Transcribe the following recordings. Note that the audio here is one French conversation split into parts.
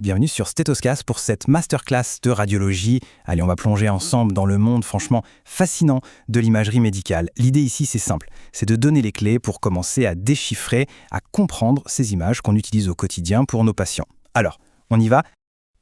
Bienvenue sur Stéthoscast pour cette masterclass de radiologie. Allez, on va plonger ensemble dans le monde franchement fascinant de l'imagerie médicale. L'idée ici, c'est simple, c'est de donner les clés pour commencer à déchiffrer, à comprendre ces images qu'on utilise au quotidien pour nos patients. Alors, on y va?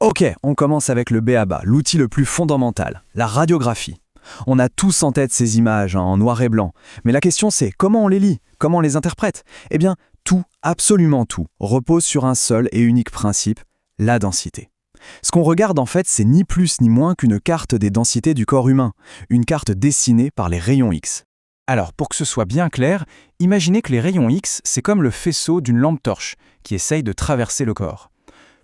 Ok, on commence avec le b.a.-ba, l'outil le plus fondamental, la radiographie. On a tous en tête ces images en noir et blanc, mais la question c'est comment on les lit, comment on les interprète? Eh bien, tout, absolument tout, repose sur un seul et unique principe, la densité. Ce qu'on regarde en fait, c'est ni plus ni moins qu'une carte des densités du corps humain, une carte dessinée par les rayons X. Alors, pour que ce soit bien clair, imaginez que les rayons X, c'est comme le faisceau d'une lampe torche qui essaye de traverser le corps.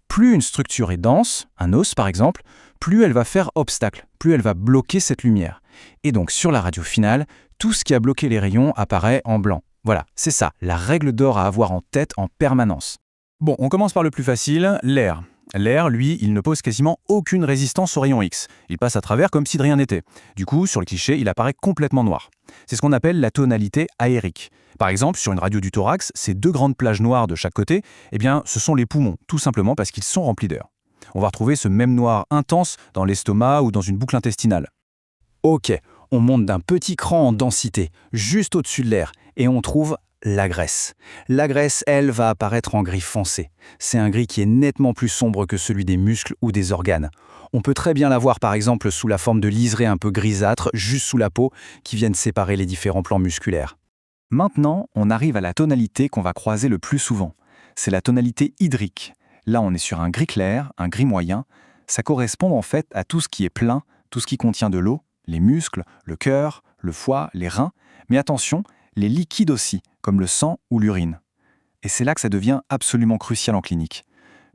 Plus une structure est dense, un os par exemple, plus elle va faire obstacle, plus elle va bloquer cette lumière. Et donc sur la radio finale, tout ce qui a bloqué les rayons apparaît en blanc. Voilà, c'est ça, la règle d'or à avoir en tête en permanence. Bon, on commence par le plus facile, l'air. L'air, lui, il ne pose quasiment aucune résistance aux rayons X. Il passe à travers comme si de rien n'était. Du coup, sur le cliché, il apparaît complètement noir. C'est ce qu'on appelle la tonalité aérique. Par exemple, sur une radio du thorax, ces deux grandes plages noires de chaque côté, eh bien, ce sont les poumons, tout simplement parce qu'ils sont remplis d'air. On va retrouver ce même noir intense dans l'estomac ou dans une boucle intestinale. Ok, on monte d'un petit cran en densité, juste au-dessus de l'air, et on trouve la graisse. La graisse, elle, va apparaître en gris foncé. C'est un gris qui est nettement plus sombre que celui des muscles ou des organes. On peut très bien la voir par exemple sous la forme de liserés un peu grisâtres, juste sous la peau, qui viennent séparer les différents plans musculaires. Maintenant, on arrive à la tonalité qu'on va croiser le plus souvent. C'est la tonalité hydrique. Là, on est sur un gris clair, un gris moyen. Ça correspond en fait à tout ce qui est plein, tout ce qui contient de l'eau, les muscles, le cœur, le foie, les reins. Mais attention, les liquides aussi, comme le sang ou l'urine. Et c'est là que ça devient absolument crucial en clinique.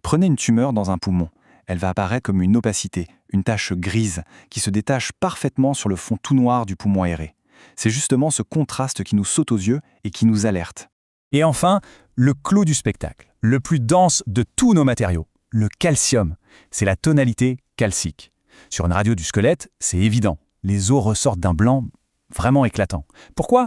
Prenez une tumeur dans un poumon. Elle va apparaître comme une opacité, une tache grise, qui se détache parfaitement sur le fond tout noir du poumon aéré. C'est justement ce contraste qui nous saute aux yeux et qui nous alerte. Et enfin, le clou du spectacle, le plus dense de tous nos matériaux, le calcium. C'est la tonalité calcique. Sur une radio du squelette, c'est évident. Les os ressortent d'un blanc vraiment éclatant. Pourquoi ?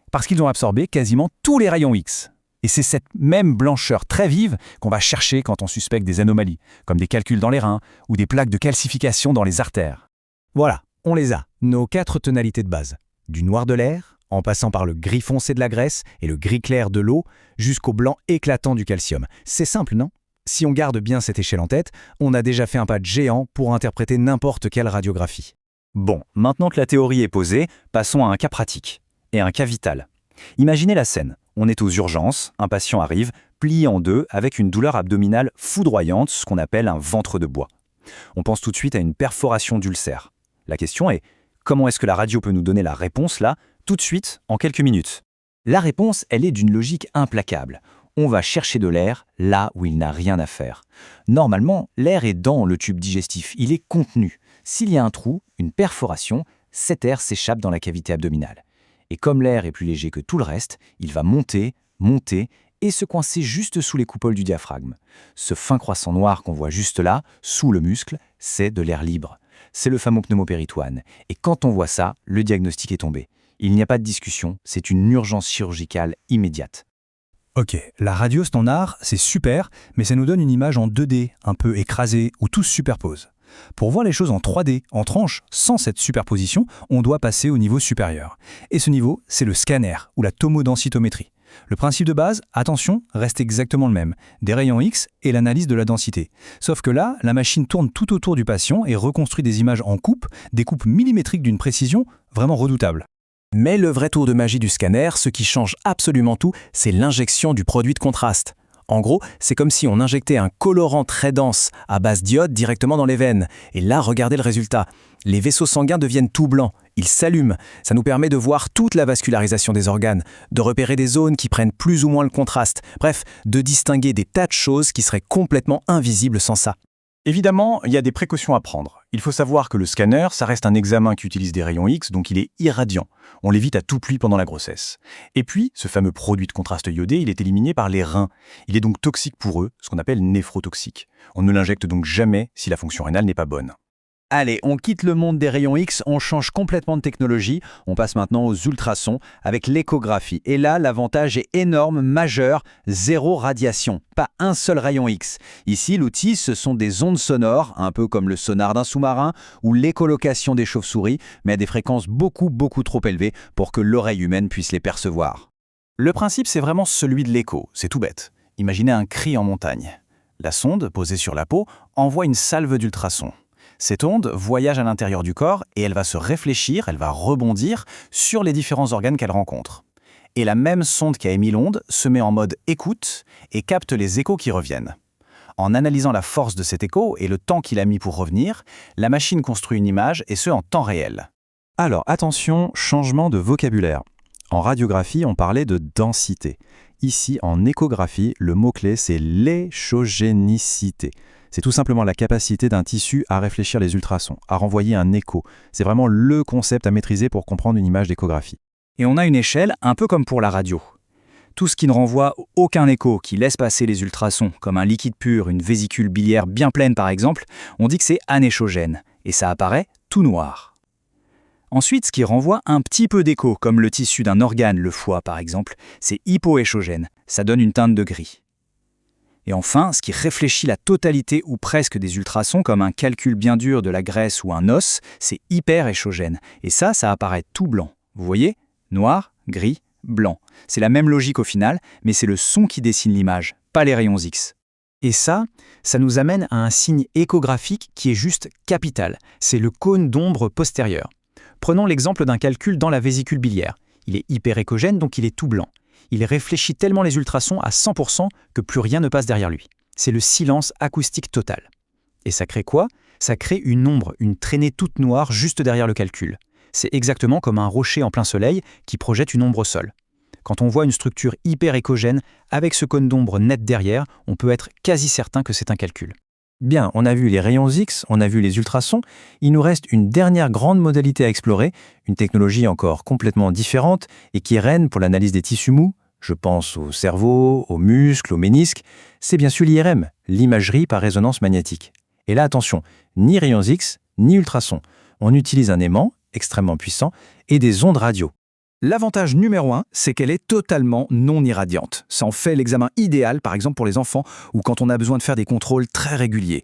Parce qu'ils ont absorbé quasiment tous les rayons X. Et c'est cette même blancheur très vive qu'on va chercher quand on suspecte des anomalies, comme des calculs dans les reins ou des plaques de calcification dans les artères. Voilà, on les a, nos 4 tonalités de base. Du noir de l'air, en passant par le gris foncé de la graisse et le gris clair de l'eau, jusqu'au blanc éclatant du calcium. C'est simple, non? Si on garde bien cette échelle en tête, on a déjà fait un pas de géant pour interpréter n'importe quelle radiographie. Bon, maintenant que la théorie est posée, passons à un cas pratique. Et un cas vital. Imaginez la scène. On est aux urgences, un patient arrive, plié en deux, avec une douleur abdominale foudroyante, ce qu'on appelle un ventre de bois. On pense tout de suite à une perforation d'ulcère. La question est, comment est-ce que la radio peut nous donner la réponse là, tout de suite, en quelques minutes? La réponse, elle est d'une logique implacable. On va chercher de l'air là où il n'a rien à faire. Normalement, l'air est dans le tube digestif, il est contenu. S'il y a un trou, une perforation, cet air s'échappe dans la cavité abdominale. Et comme l'air est plus léger que tout le reste, il va monter, monter et se coincer juste sous les coupoles du diaphragme. Ce fin croissant noir qu'on voit juste là, sous le muscle, c'est de l'air libre. C'est le fameux pneumopéritoine. Et quand on voit ça, le diagnostic est tombé. Il n'y a pas de discussion, c'est une urgence chirurgicale immédiate. Ok, la radio standard, c'est super, mais ça nous donne une image en 2D, un peu écrasée, où tout se superpose. Pour voir les choses en 3D, en tranches, sans cette superposition, on doit passer au niveau supérieur. Et ce niveau, c'est le scanner, ou la tomodensitométrie. Le principe de base, attention, reste exactement le même. Des rayons X et l'analyse de la densité. Sauf que là, la machine tourne tout autour du patient et reconstruit des images en coupe, des coupes millimétriques d'une précision vraiment redoutable. Mais le vrai tour de magie du scanner, ce qui change absolument tout, c'est l'injection du produit de contraste. En gros, c'est comme si on injectait un colorant très dense à base d'iode directement dans les veines. Et là, regardez le résultat. Les vaisseaux sanguins deviennent tout blancs, ils s'allument. Ça nous permet de voir toute la vascularisation des organes, de repérer des zones qui prennent plus ou moins le contraste. Bref, de distinguer des tas de choses qui seraient complètement invisibles sans ça. Évidemment, il y a des précautions à prendre. Il faut savoir que le scanner, ça reste un examen qui utilise des rayons X, donc il est irradiant. On l'évite à tout prix pendant la grossesse. Et puis, ce fameux produit de contraste iodé, il est éliminé par les reins. Il est donc toxique pour eux, ce qu'on appelle néphrotoxique. On ne l'injecte donc jamais si la fonction rénale n'est pas bonne. Allez, on quitte le monde des rayons X, on change complètement de technologie, on passe maintenant aux ultrasons avec l'échographie. Et là, l'avantage est énorme, majeur, zéro radiation, pas un seul rayon X. Ici, l'outil, ce sont des ondes sonores, un peu comme le sonar d'un sous-marin ou l'écholocation des chauves-souris, mais à des fréquences beaucoup trop élevées pour que l'oreille humaine puisse les percevoir. Le principe, c'est vraiment celui de l'écho, c'est tout bête. Imaginez un cri en montagne. La sonde, posée sur la peau, envoie une salve d'ultrasons. Cette onde voyage à l'intérieur du corps et elle va se réfléchir, elle va rebondir sur les différents organes qu'elle rencontre. Et la même sonde qui a émis l'onde se met en mode écoute et capte les échos qui reviennent. En analysant la force de cet écho et le temps qu'il a mis pour revenir, la machine construit une image et ce en temps réel. Alors attention, changement de vocabulaire. En radiographie, on parlait de densité. Ici, en échographie, le mot-clé, c'est l'échogénicité. C'est tout simplement la capacité d'un tissu à réfléchir les ultrasons, à renvoyer un écho. C'est vraiment le concept à maîtriser pour comprendre une image d'échographie. Et on a une échelle un peu comme pour la radio. Tout ce qui ne renvoie aucun écho, qui laisse passer les ultrasons, comme un liquide pur, une vésicule biliaire bien pleine par exemple, on dit que c'est anéchogène, et ça apparaît tout noir. Ensuite, ce qui renvoie un petit peu d'écho, comme le tissu d'un organe, le foie par exemple, c'est hypoéchogène, ça donne une teinte de gris. Et enfin, ce qui réfléchit la totalité ou presque des ultrasons, comme un calcul bien dur de la graisse ou un os, c'est hyperéchogène. Et ça apparaît tout blanc. Vous voyez ? Noir, gris, blanc. C'est la même logique au final, mais c'est le son qui dessine l'image, pas les rayons X. Et ça nous amène à un signe échographique qui est juste capital. C'est le cône d'ombre postérieur. Prenons l'exemple d'un calcul dans la vésicule biliaire. Il est hyperéchogène, donc il est tout blanc. Il réfléchit tellement les ultrasons à 100% que plus rien ne passe derrière lui. C'est le silence acoustique total. Et ça crée quoi ? Ça crée une ombre, une traînée toute noire juste derrière le calcul. C'est exactement comme un rocher en plein soleil qui projette une ombre au sol. Quand on voit une structure hyper échogène avec ce cône d'ombre net derrière, on peut être quasi certain que c'est un calcul. Bien, on a vu les rayons X, on a vu les ultrasons. Il nous reste une dernière grande modalité à explorer, une technologie encore complètement différente et qui est reine pour l'analyse des tissus mous. Je pense au cerveau, aux muscles, aux ménisques. C'est bien sûr l'IRM, l'imagerie par résonance magnétique. Et là, attention, ni rayons X, ni ultrasons. On utilise un aimant extrêmement puissant et des ondes radio. L'avantage numéro 1, c'est qu'elle est totalement non irradiante. Ça en fait l'examen idéal, par exemple pour les enfants, ou quand on a besoin de faire des contrôles très réguliers.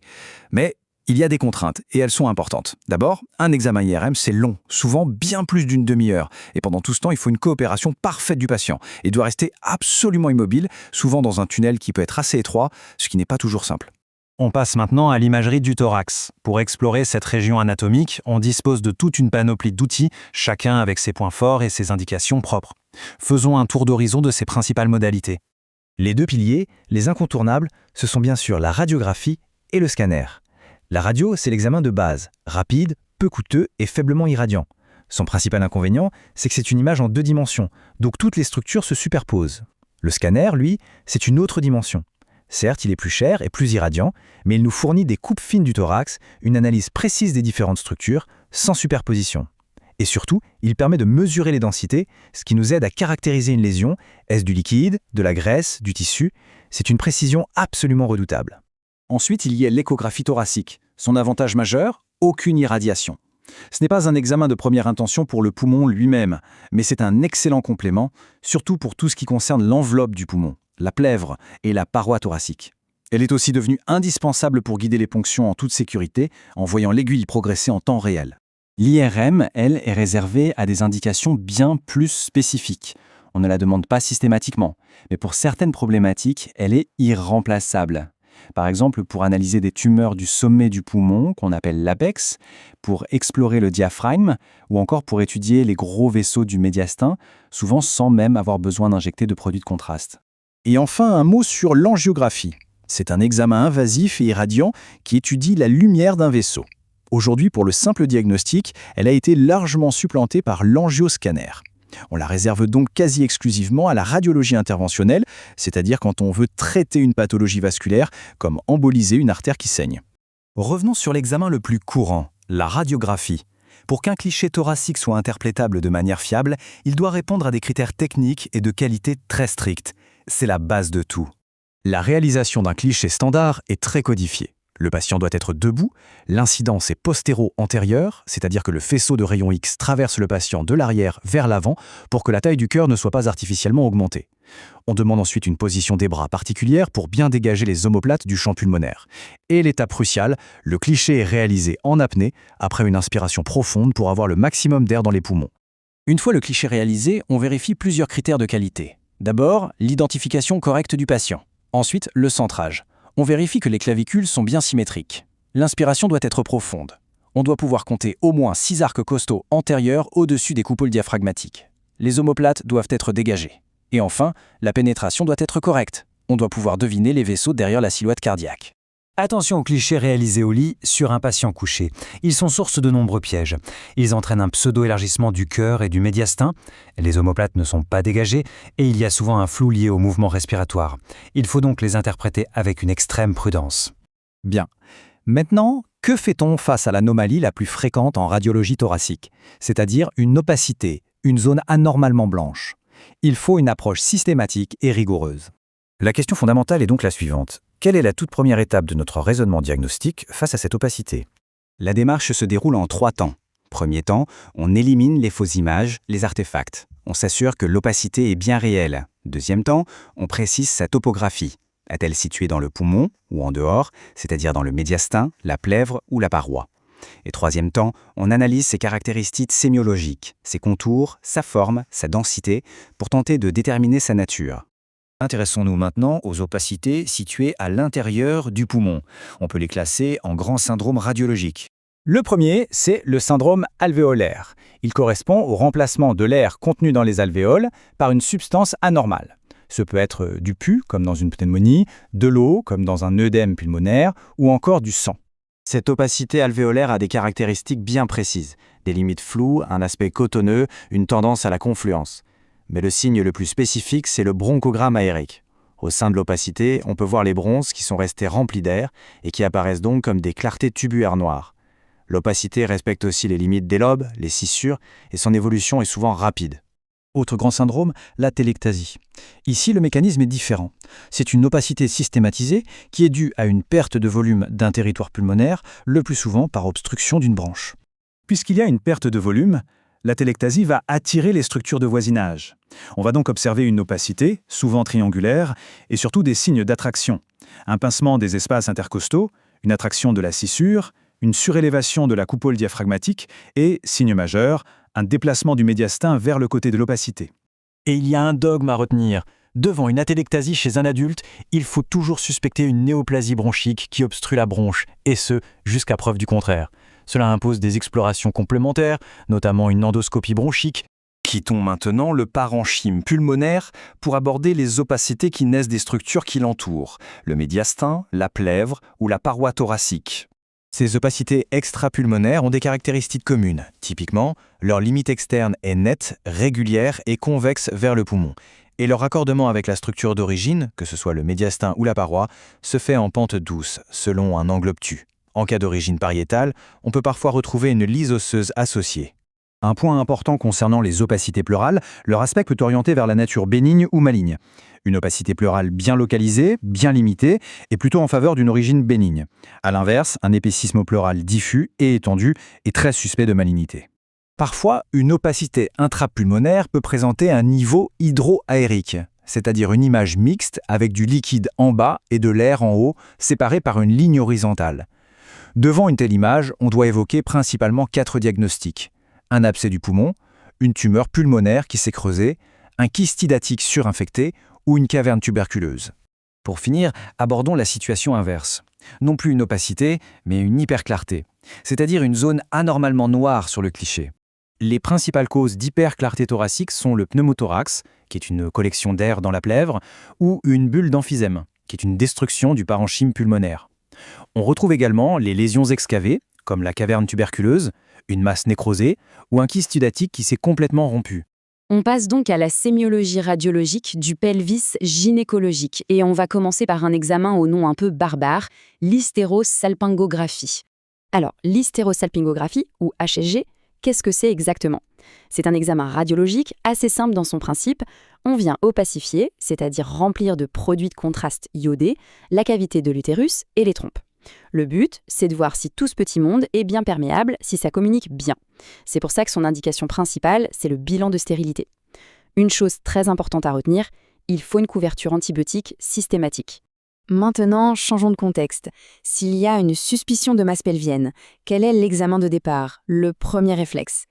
Mais il y a des contraintes, et elles sont importantes. D'abord, un examen IRM, c'est long, souvent bien plus d'une demi-heure. Et pendant tout ce temps, il faut une coopération parfaite du patient. Il doit rester absolument immobile, souvent dans un tunnel qui peut être assez étroit, ce qui n'est pas toujours simple. On passe maintenant à l'imagerie du thorax. Pour explorer cette région anatomique, on dispose de toute une panoplie d'outils, chacun avec ses points forts et ses indications propres. Faisons un tour d'horizon de ses principales modalités. Les deux piliers, les incontournables, ce sont bien sûr la radiographie et le scanner. La radio, c'est l'examen de base, rapide, peu coûteux et faiblement irradiant. Son principal inconvénient, c'est que c'est une image en 2 dimensions, donc toutes les structures se superposent. Le scanner, lui, c'est une autre dimension. Certes, il est plus cher et plus irradiant, mais il nous fournit des coupes fines du thorax, une analyse précise des différentes structures, sans superposition. Et surtout, il permet de mesurer les densités, ce qui nous aide à caractériser une lésion. Est-ce du liquide, de la graisse, du tissu ? C'est une précision absolument redoutable. Ensuite, il y a l'échographie thoracique. Son avantage majeur, aucune irradiation. Ce n'est pas un examen de première intention pour le poumon lui-même, mais c'est un excellent complément, surtout pour tout ce qui concerne l'enveloppe du poumon, la plèvre et la paroi thoracique. Elle est aussi devenue indispensable pour guider les ponctions en toute sécurité, en voyant l'aiguille progresser en temps réel. L'IRM, elle, est réservée à des indications bien plus spécifiques. On ne la demande pas systématiquement, mais pour certaines problématiques, elle est irremplaçable. Par exemple, pour analyser des tumeurs du sommet du poumon, qu'on appelle l'apex, pour explorer le diaphragme, ou encore pour étudier les gros vaisseaux du médiastin, souvent sans même avoir besoin d'injecter de produits de contraste. Et enfin, un mot sur l'angiographie. C'est un examen invasif et irradiant qui étudie la lumière d'un vaisseau. Aujourd'hui, pour le simple diagnostic, elle a été largement supplantée par l'angioscanner. On la réserve donc quasi exclusivement à la radiologie interventionnelle, c'est-à-dire quand on veut traiter une pathologie vasculaire, comme emboliser une artère qui saigne. Revenons sur l'examen le plus courant, la radiographie. Pour qu'un cliché thoracique soit interprétable de manière fiable, il doit répondre à des critères techniques et de qualité très stricts. C'est la base de tout. La réalisation d'un cliché standard est très codifiée. Le patient doit être debout, l'incidence est postéro-antérieure, c'est-à-dire que le faisceau de rayons X traverse le patient de l'arrière vers l'avant pour que la taille du cœur ne soit pas artificiellement augmentée. On demande ensuite une position des bras particulière pour bien dégager les omoplates du champ pulmonaire. Et l'étape cruciale, le cliché est réalisé en apnée après une inspiration profonde pour avoir le maximum d'air dans les poumons. Une fois le cliché réalisé, on vérifie plusieurs critères de qualité. D'abord, l'identification correcte du patient. Ensuite, le centrage. On vérifie que les clavicules sont bien symétriques. L'inspiration doit être profonde. On doit pouvoir compter au moins 6 arcs costaux antérieurs au-dessus des coupoles diaphragmatiques. Les omoplates doivent être dégagées. Et enfin, la pénétration doit être correcte. On doit pouvoir deviner les vaisseaux derrière la silhouette cardiaque. Attention aux clichés réalisés au lit sur un patient couché. Ils sont source de nombreux pièges. Ils entraînent un pseudo-élargissement du cœur et du médiastin. Les omoplates ne sont pas dégagées et il y a souvent un flou lié au mouvement respiratoire. Il faut donc les interpréter avec une extrême prudence. Bien. Maintenant, que fait-on face à l'anomalie la plus fréquente en radiologie thoracique, c'est-à-dire une opacité, une zone anormalement blanche? Il faut une approche systématique et rigoureuse. La question fondamentale est donc la suivante. Quelle est la toute première étape de notre raisonnement diagnostique face à cette opacité? La démarche se déroule en 3 temps. Premier temps, on élimine les fausses images, les artefacts. On s'assure que l'opacité est bien réelle. Deuxième temps, on précise sa topographie. Est-elle située dans le poumon ou en dehors, c'est-à-dire dans le médiastin, la plèvre ou la paroi? Et troisième temps, on analyse ses caractéristiques sémiologiques, ses contours, sa forme, sa densité, pour tenter de déterminer sa nature. Intéressons-nous maintenant aux opacités situées à l'intérieur du poumon. On peut les classer en grands syndromes radiologiques. Le premier, c'est le syndrome alvéolaire. Il correspond au remplacement de l'air contenu dans les alvéoles par une substance anormale. Ce peut être du pus, comme dans une pneumonie, de l'eau, comme dans un œdème pulmonaire, ou encore du sang. Cette opacité alvéolaire a des caractéristiques bien précises, des limites floues, un aspect cotonneux, une tendance à la confluence. Mais le signe le plus spécifique, c'est le bronchogramme aérique. Au sein de l'opacité, on peut voir les bronches qui sont restés remplis d'air et qui apparaissent donc comme des clartés tubulaires noires. L'opacité respecte aussi les limites des lobes, les scissures, et son évolution est souvent rapide. Autre grand syndrome, la télectasie. Ici, le mécanisme est différent. C'est une opacité systématisée qui est due à une perte de volume d'un territoire pulmonaire, le plus souvent par obstruction d'une branche. Puisqu'il y a une perte de volume, la télectasie va attirer les structures de voisinage. On va donc observer une opacité, souvent triangulaire, et surtout des signes d'attraction. Un pincement des espaces intercostaux, une attraction de la scissure, une surélévation de la coupole diaphragmatique et, signe majeur, un déplacement du médiastin vers le côté de l'opacité. Et il y a un dogme à retenir. Devant une atélectasie chez un adulte, il faut toujours suspecter une néoplasie bronchique qui obstrue la bronche, et ce, jusqu'à preuve du contraire. Cela impose des explorations complémentaires, notamment une endoscopie bronchique. Quittons maintenant le parenchyme pulmonaire pour aborder les opacités qui naissent des structures qui l'entourent, le médiastin, la plèvre ou la paroi thoracique. Ces opacités extrapulmonaires ont des caractéristiques communes. Typiquement, leur limite externe est nette, régulière et convexe vers le poumon. Et leur raccordement avec la structure d'origine, que ce soit le médiastin ou la paroi, se fait en pente douce, selon un angle obtus. En cas d'origine pariétale, on peut parfois retrouver une lise osseuse associée. Un point important concernant les opacités pleurales, leur aspect peut orienter vers la nature bénigne ou maligne. Une opacité pleurale bien localisée, bien limitée, est plutôt en faveur d'une origine bénigne. A l'inverse, un épaississement pleural diffus et étendu est très suspect de malignité. Parfois, une opacité intrapulmonaire peut présenter un niveau hydroaérique, c'est-à-dire une image mixte avec du liquide en bas et de l'air en haut, séparés par une ligne horizontale. Devant une telle image, on doit évoquer principalement 4 diagnostics. Un abcès du poumon, une tumeur pulmonaire qui s'est creusée, un kyste hydatique surinfecté ou une caverne tuberculeuse. Pour finir, abordons la situation inverse. Non plus une opacité, mais une hyperclarté, c'est-à-dire une zone anormalement noire sur le cliché. Les principales causes d'hyperclarté thoracique sont le pneumothorax, qui est une collection d'air dans la plèvre, ou une bulle d'emphysème, qui est une destruction du parenchyme pulmonaire. On retrouve également les lésions excavées, comme la caverne tuberculeuse, une masse nécrosée ou un kyste hydatique qui s'est complètement rompu. On passe donc à la sémiologie radiologique du pelvis gynécologique et on va commencer par un examen au nom un peu barbare, l'hystérosalpingographie. Alors, l'hystérosalpingographie, ou HSG, qu'est-ce que c'est exactement? C'est un examen radiologique assez simple dans son principe. On vient opacifier, c'est-à-dire remplir de produits de contraste iodés, la cavité de l'utérus et les trompes. Le but, c'est de voir si tout ce petit monde est bien perméable, si ça communique bien. C'est pour ça que son indication principale, c'est le bilan de stérilité. Une chose très importante à retenir, il faut une couverture antibiotique systématique. Maintenant, changeons de contexte. S'il y a une suspicion de masse pelvienne, quel est l'examen de départ, le premier réflexe?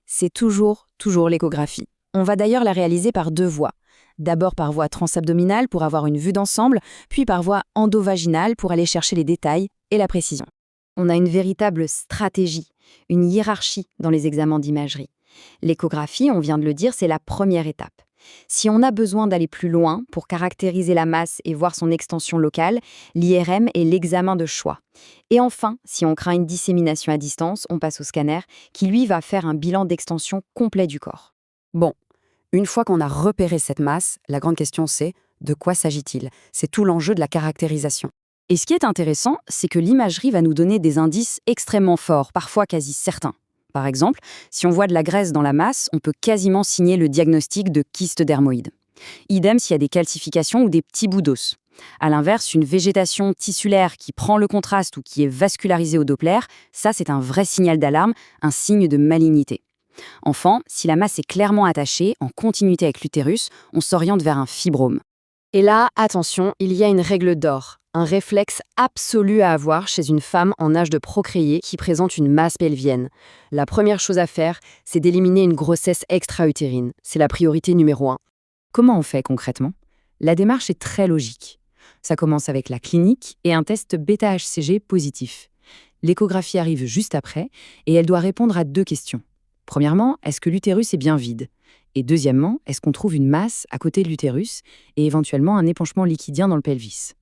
C'est toujours l'échographie. On va d'ailleurs la réaliser par 2 voies. D'abord par voie transabdominale pour avoir une vue d'ensemble, puis par voie endovaginale pour aller chercher les détails et la précision. On a une véritable stratégie, une hiérarchie dans les examens d'imagerie. L'échographie, on vient de le dire, c'est la première étape. Si on a besoin d'aller plus loin pour caractériser la masse et voir son extension locale, l'IRM est l'examen de choix. Et enfin, si on craint une dissémination à distance, on passe au scanner, qui lui va faire un bilan d'extension complet du corps. Bon, une fois qu'on a repéré cette masse, la grande question c'est de quoi s'agit-il? C'est tout l'enjeu de la caractérisation. Et ce qui est intéressant, c'est que l'imagerie va nous donner des indices extrêmement forts, parfois quasi certains. Par exemple, si on voit de la graisse dans la masse, on peut quasiment signer le diagnostic de kyste dermoïde. Idem s'il y a des calcifications ou des petits bouts d'os. A l'inverse, une végétation tissulaire qui prend le contraste ou qui est vascularisée au Doppler, ça c'est un vrai signal d'alarme, un signe de malignité. Enfin, si la masse est clairement attachée, en continuité avec l'utérus, on s'oriente vers un fibrome. Et là, attention, il y a une règle d'or, un réflexe absolu à avoir chez une femme en âge de procréer qui présente une masse pelvienne. La première chose à faire, c'est d'éliminer une grossesse extra-utérine. C'est la priorité numéro 1. Comment on fait concrètement? La démarche est très logique. Ça commence avec la clinique et un test bêta-HCG positif. L'échographie arrive juste après et elle doit répondre à 2 questions. Premièrement, est-ce que l'utérus est bien vide? Et deuxièmement, est-ce qu'on trouve une masse à côté de l'utérus et éventuellement un épanchement liquidien dans le pelvis?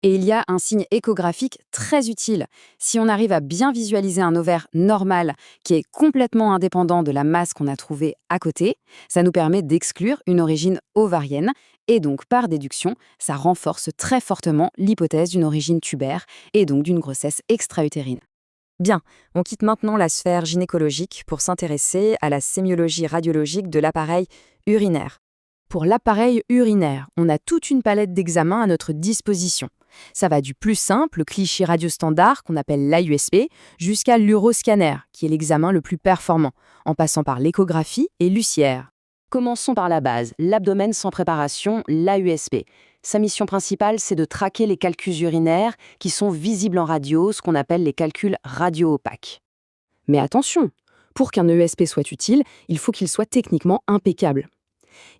Et il y a un signe échographique très utile. Si on arrive à bien visualiser un ovaire normal qui est complètement indépendant de la masse qu'on a trouvée à côté, ça nous permet d'exclure une origine ovarienne et donc, par déduction, ça renforce très fortement l'hypothèse d'une origine tubaire et donc d'une grossesse extra-utérine. Bien, on quitte maintenant la sphère gynécologique pour s'intéresser à la sémiologie radiologique de l'appareil urinaire. Pour l'appareil urinaire, on a toute une palette d'examens à notre disposition. Ça va du plus simple, le cliché radiostandard qu'on appelle l'AUSP, jusqu'à l'uroscanner, qui est l'examen le plus performant, en passant par l'échographie et l'UCR. Commençons par la base, l'abdomen sans préparation, l'AUSP. Sa mission principale, c'est de traquer les calculs urinaires qui sont visibles en radio, ce qu'on appelle les calculs radio-opaques. Mais attention, pour qu'un ESP soit utile, il faut qu'il soit techniquement impeccable.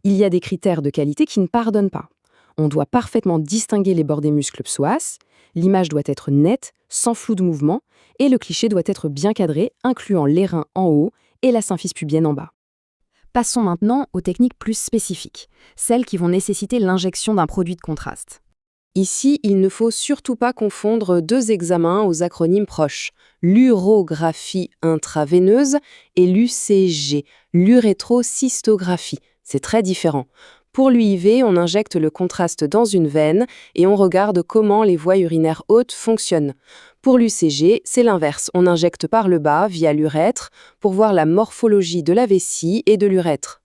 Il y a des critères de qualité qui ne pardonnent pas. On doit parfaitement distinguer les bords des muscles psoas, l'image doit être nette, sans flou de mouvement, et le cliché doit être bien cadré, incluant les reins en haut et la symphyse pubienne en bas. Passons maintenant aux techniques plus spécifiques, celles qui vont nécessiter l'injection d'un produit de contraste. Ici, il ne faut surtout pas confondre 2 examens aux acronymes proches, l'urographie intraveineuse et l'UCG, l'urétrocystographie. C'est très différent. Pour l'UIV, on injecte le contraste dans une veine et on regarde comment les voies urinaires hautes fonctionnent. Pour l'UCG, c'est l'inverse. On injecte par le bas, via l'urètre, pour voir la morphologie de la vessie et de l'urètre.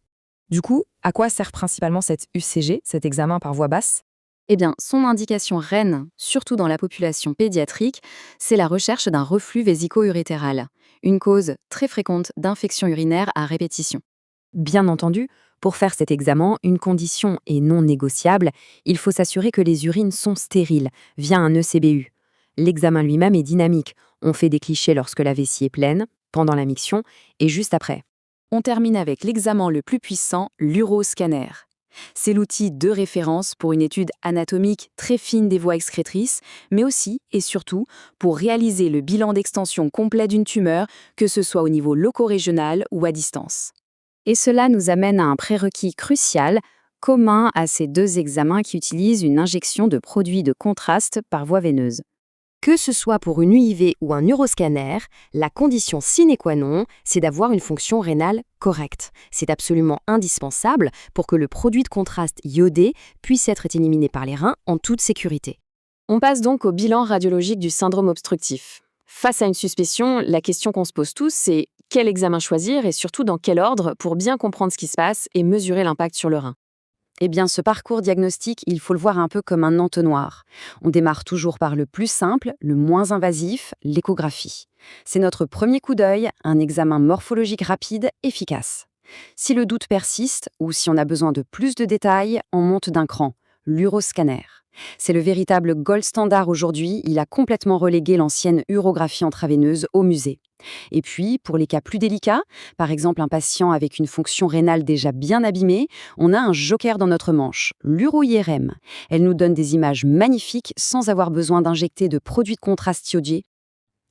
Du coup, à quoi sert principalement cet UCG, cet examen par voie basse? Eh bien, son indication reine, surtout dans la population pédiatrique, c'est la recherche d'un reflux vésico-urétéral, une cause très fréquente d'infection urinaire à répétition. Bien entendu, pour faire cet examen, une condition est non négociable, il faut s'assurer que les urines sont stériles, via un ECBU. L'examen lui-même est dynamique, on fait des clichés lorsque la vessie est pleine, pendant la miction et juste après. On termine avec l'examen le plus puissant, l'uroscanner. C'est l'outil de référence pour une étude anatomique très fine des voies excrétrices, mais aussi et surtout pour réaliser le bilan d'extension complet d'une tumeur, que ce soit au niveau loco-régional ou à distance. Et cela nous amène à un prérequis crucial, commun à ces 2 examens qui utilisent une injection de produits de contraste par voie veineuse. Que ce soit pour une UIV ou un uroscanner, la condition sine qua non, c'est d'avoir une fonction rénale correcte. C'est absolument indispensable pour que le produit de contraste iodé puisse être éliminé par les reins en toute sécurité. On passe donc au bilan radiologique du syndrome obstructif. Face à une suspicion, la question qu'on se pose tous, c'est quel examen choisir et surtout dans quel ordre pour bien comprendre ce qui se passe et mesurer l'impact sur le rein. Eh bien, ce parcours diagnostique, il faut le voir un peu comme un entonnoir. On démarre toujours par le plus simple, le moins invasif, l'échographie. C'est notre premier coup d'œil, un examen morphologique rapide, efficace. Si le doute persiste, ou si on a besoin de plus de détails, on monte d'un cran, l'uroscanner. C'est le véritable gold standard aujourd'hui, il a complètement relégué l'ancienne urographie intraveineuse au musée. Et puis, pour les cas plus délicats, par exemple un patient avec une fonction rénale déjà bien abîmée, on a un joker dans notre manche, l'uro-IRM. Elle nous donne des images magnifiques sans avoir besoin d'injecter de produits de contraste iodés.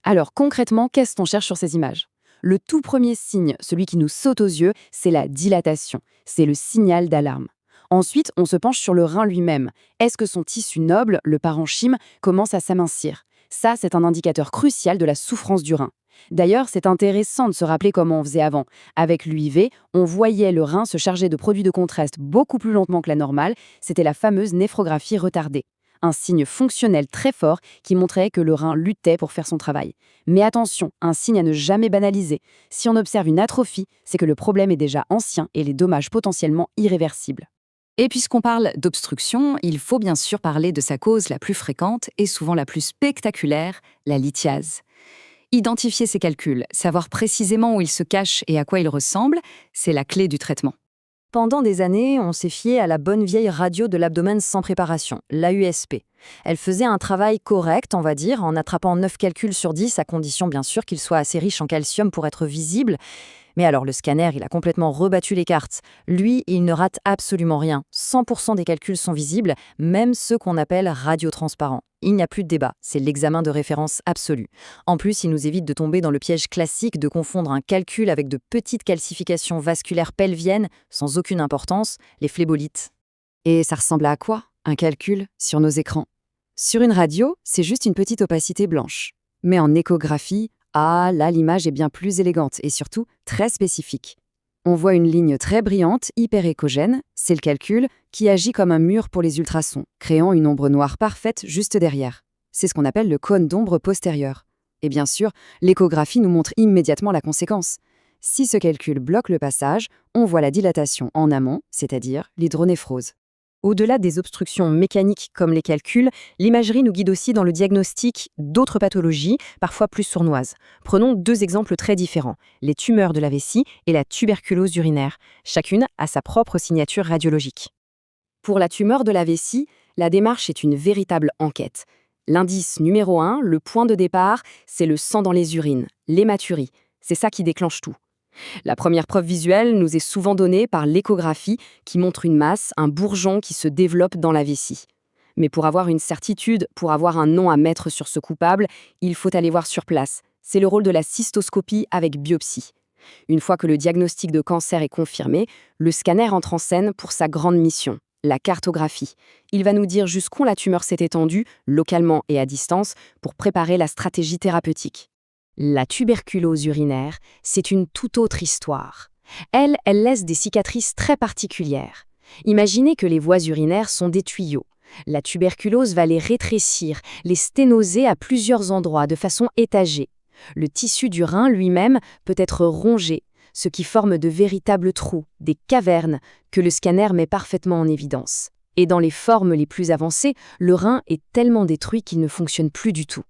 Alors concrètement, qu'est-ce qu'on cherche sur ces images? Le tout premier signe, celui qui nous saute aux yeux, c'est la dilatation. C'est le signal d'alarme. Ensuite, on se penche sur le rein lui-même. Est-ce que son tissu noble, le parenchyme, commence à s'amincir? Ça, c'est un indicateur crucial de la souffrance du rein. D'ailleurs, c'est intéressant de se rappeler comment on faisait avant. Avec l'UIV, on voyait le rein se charger de produits de contraste beaucoup plus lentement que la normale. C'était la fameuse néphrographie retardée. Un signe fonctionnel très fort qui montrait que le rein luttait pour faire son travail. Mais attention, un signe à ne jamais banaliser. Si on observe une atrophie, c'est que le problème est déjà ancien et les dommages potentiellement irréversibles. Et puisqu'on parle d'obstruction, il faut bien sûr parler de sa cause la plus fréquente et souvent la plus spectaculaire, la lithiase. Identifier ses calculs, savoir précisément où ils se cachent et à quoi ils ressemblent, c'est la clé du traitement. Pendant des années, on s'est fié à la bonne vieille radio de l'abdomen sans préparation, l'AUSP. Elle faisait un travail correct, on va dire, en attrapant 9 calculs sur 10, à condition bien sûr qu'ils soient assez riches en calcium pour être visibles. Mais alors le scanner, il a complètement rebattu les cartes. Lui, il ne rate absolument rien. 100% des calculs sont visibles, même ceux qu'on appelle radiotransparents. Il n'y a plus de débat, c'est l'examen de référence absolu. En plus, il nous évite de tomber dans le piège classique de confondre un calcul avec de petites calcifications vasculaires pelviennes, sans aucune importance, les phlébolites. Et ça ressemble à quoi, un calcul, sur nos écrans? Sur une radio, c'est juste une petite opacité blanche. Mais en échographie, ah, là, l'image est bien plus élégante et surtout très spécifique. On voit une ligne très brillante, hyper échogène, c'est le calcul, qui agit comme un mur pour les ultrasons, créant une ombre noire parfaite juste derrière. C'est ce qu'on appelle le cône d'ombre postérieur. Et bien sûr, l'échographie nous montre immédiatement la conséquence. Si ce calcul bloque le passage, on voit la dilatation en amont, c'est-à-dire l'hydronéphrose. Au-delà des obstructions mécaniques comme les calculs, l'imagerie nous guide aussi dans le diagnostic d'autres pathologies, parfois plus sournoises. Prenons 2 exemples très différents, les tumeurs de la vessie et la tuberculose urinaire. Chacune a sa propre signature radiologique. Pour la tumeur de la vessie, la démarche est une véritable enquête. L'indice numéro 1, le point de départ, c'est le sang dans les urines, l'hématurie. C'est ça qui déclenche tout. La première preuve visuelle nous est souvent donnée par l'échographie qui montre une masse, un bourgeon qui se développe dans la vessie. Mais pour avoir une certitude, pour avoir un nom à mettre sur ce coupable, il faut aller voir sur place. C'est le rôle de la cystoscopie avec biopsie. Une fois que le diagnostic de cancer est confirmé, le scanner entre en scène pour sa grande mission, la cartographie. Il va nous dire jusqu'où la tumeur s'est étendue, localement et à distance, pour préparer la stratégie thérapeutique. La tuberculose urinaire, c'est une toute autre histoire. Elle laisse des cicatrices très particulières. Imaginez que les voies urinaires sont des tuyaux. La tuberculose va les rétrécir, les sténoser à plusieurs endroits de façon étagée. Le tissu du rein lui-même peut être rongé, ce qui forme de véritables trous, des cavernes, que le scanner met parfaitement en évidence. Et dans les formes les plus avancées, le rein est tellement détruit qu'il ne fonctionne plus du tout.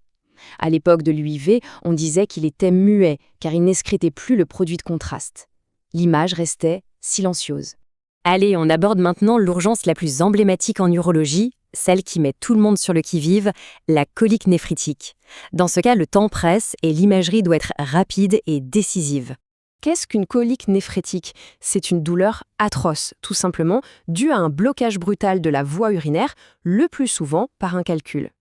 À l'époque de l'UIV, on disait qu'il était muet, car il n'excrétait plus le produit de contraste. L'image restait silencieuse. Allez, on aborde maintenant l'urgence la plus emblématique en urologie, celle qui met tout le monde sur le qui-vive, la colique néphritique. Dans ce cas, le temps presse et l'imagerie doit être rapide et décisive. Qu'est-ce qu'une colique néphrétique? C'est une douleur atroce, tout simplement, due à un blocage brutal de la voie urinaire, le plus souvent par un calcul.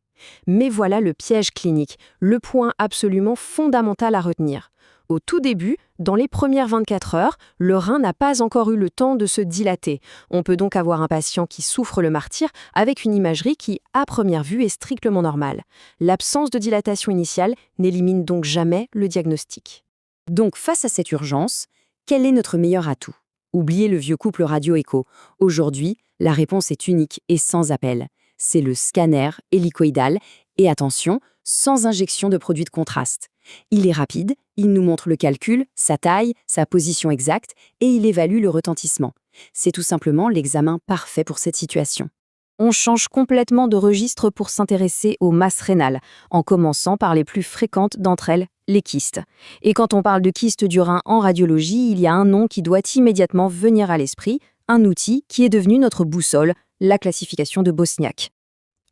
Mais voilà le piège clinique, le point absolument fondamental à retenir. Au tout début, dans les premières 24 heures, le rein n'a pas encore eu le temps de se dilater. On peut donc avoir un patient qui souffre le martyre avec une imagerie qui, à première vue, est strictement normale. L'absence de dilatation initiale n'élimine donc jamais le diagnostic. Donc, face à cette urgence, quel est notre meilleur atout? Oubliez le vieux couple radio-écho. Aujourd'hui, la réponse est unique et sans appel. C'est le scanner hélicoïdal Et attention, sans injection de produit de contraste. Il est rapide, il nous montre le calcul, sa taille, sa position exacte, et il évalue le retentissement. C'est tout simplement l'examen parfait pour cette situation. On change complètement de registre pour s'intéresser aux masses rénales, en commençant par les plus fréquentes d'entre elles, les kystes. Et quand on parle de kystes du rein en radiologie, il y a un nom qui doit immédiatement venir à l'esprit, un outil qui est devenu notre boussole, la classification de Bosniak.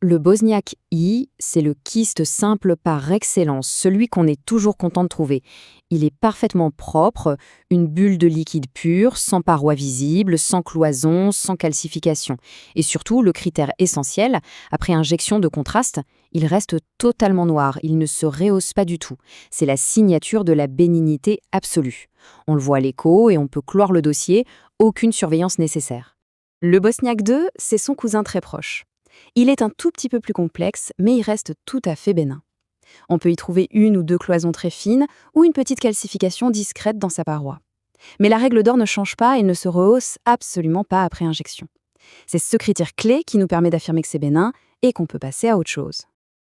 Le Bosniak-I, c'est le kyste simple par excellence, celui qu'on est toujours content de trouver. Il est parfaitement propre, une bulle de liquide pur, sans parois visibles, sans cloison, sans calcification. Et surtout, le critère essentiel, après injection de contraste, il reste totalement noir, il ne se rehausse pas du tout. C'est la signature de la bénignité absolue. On le voit à l'écho et on peut clore le dossier, aucune surveillance nécessaire. Le Bosniak 2, c'est son cousin très proche. Il est un tout petit peu plus complexe, mais il reste tout à fait bénin. On peut y trouver une ou deux cloisons très fines ou une petite calcification discrète dans sa paroi. Mais la règle d'or ne change pas et ne se rehausse absolument pas après injection. C'est ce critère clé qui nous permet d'affirmer que c'est bénin et qu'on peut passer à autre chose.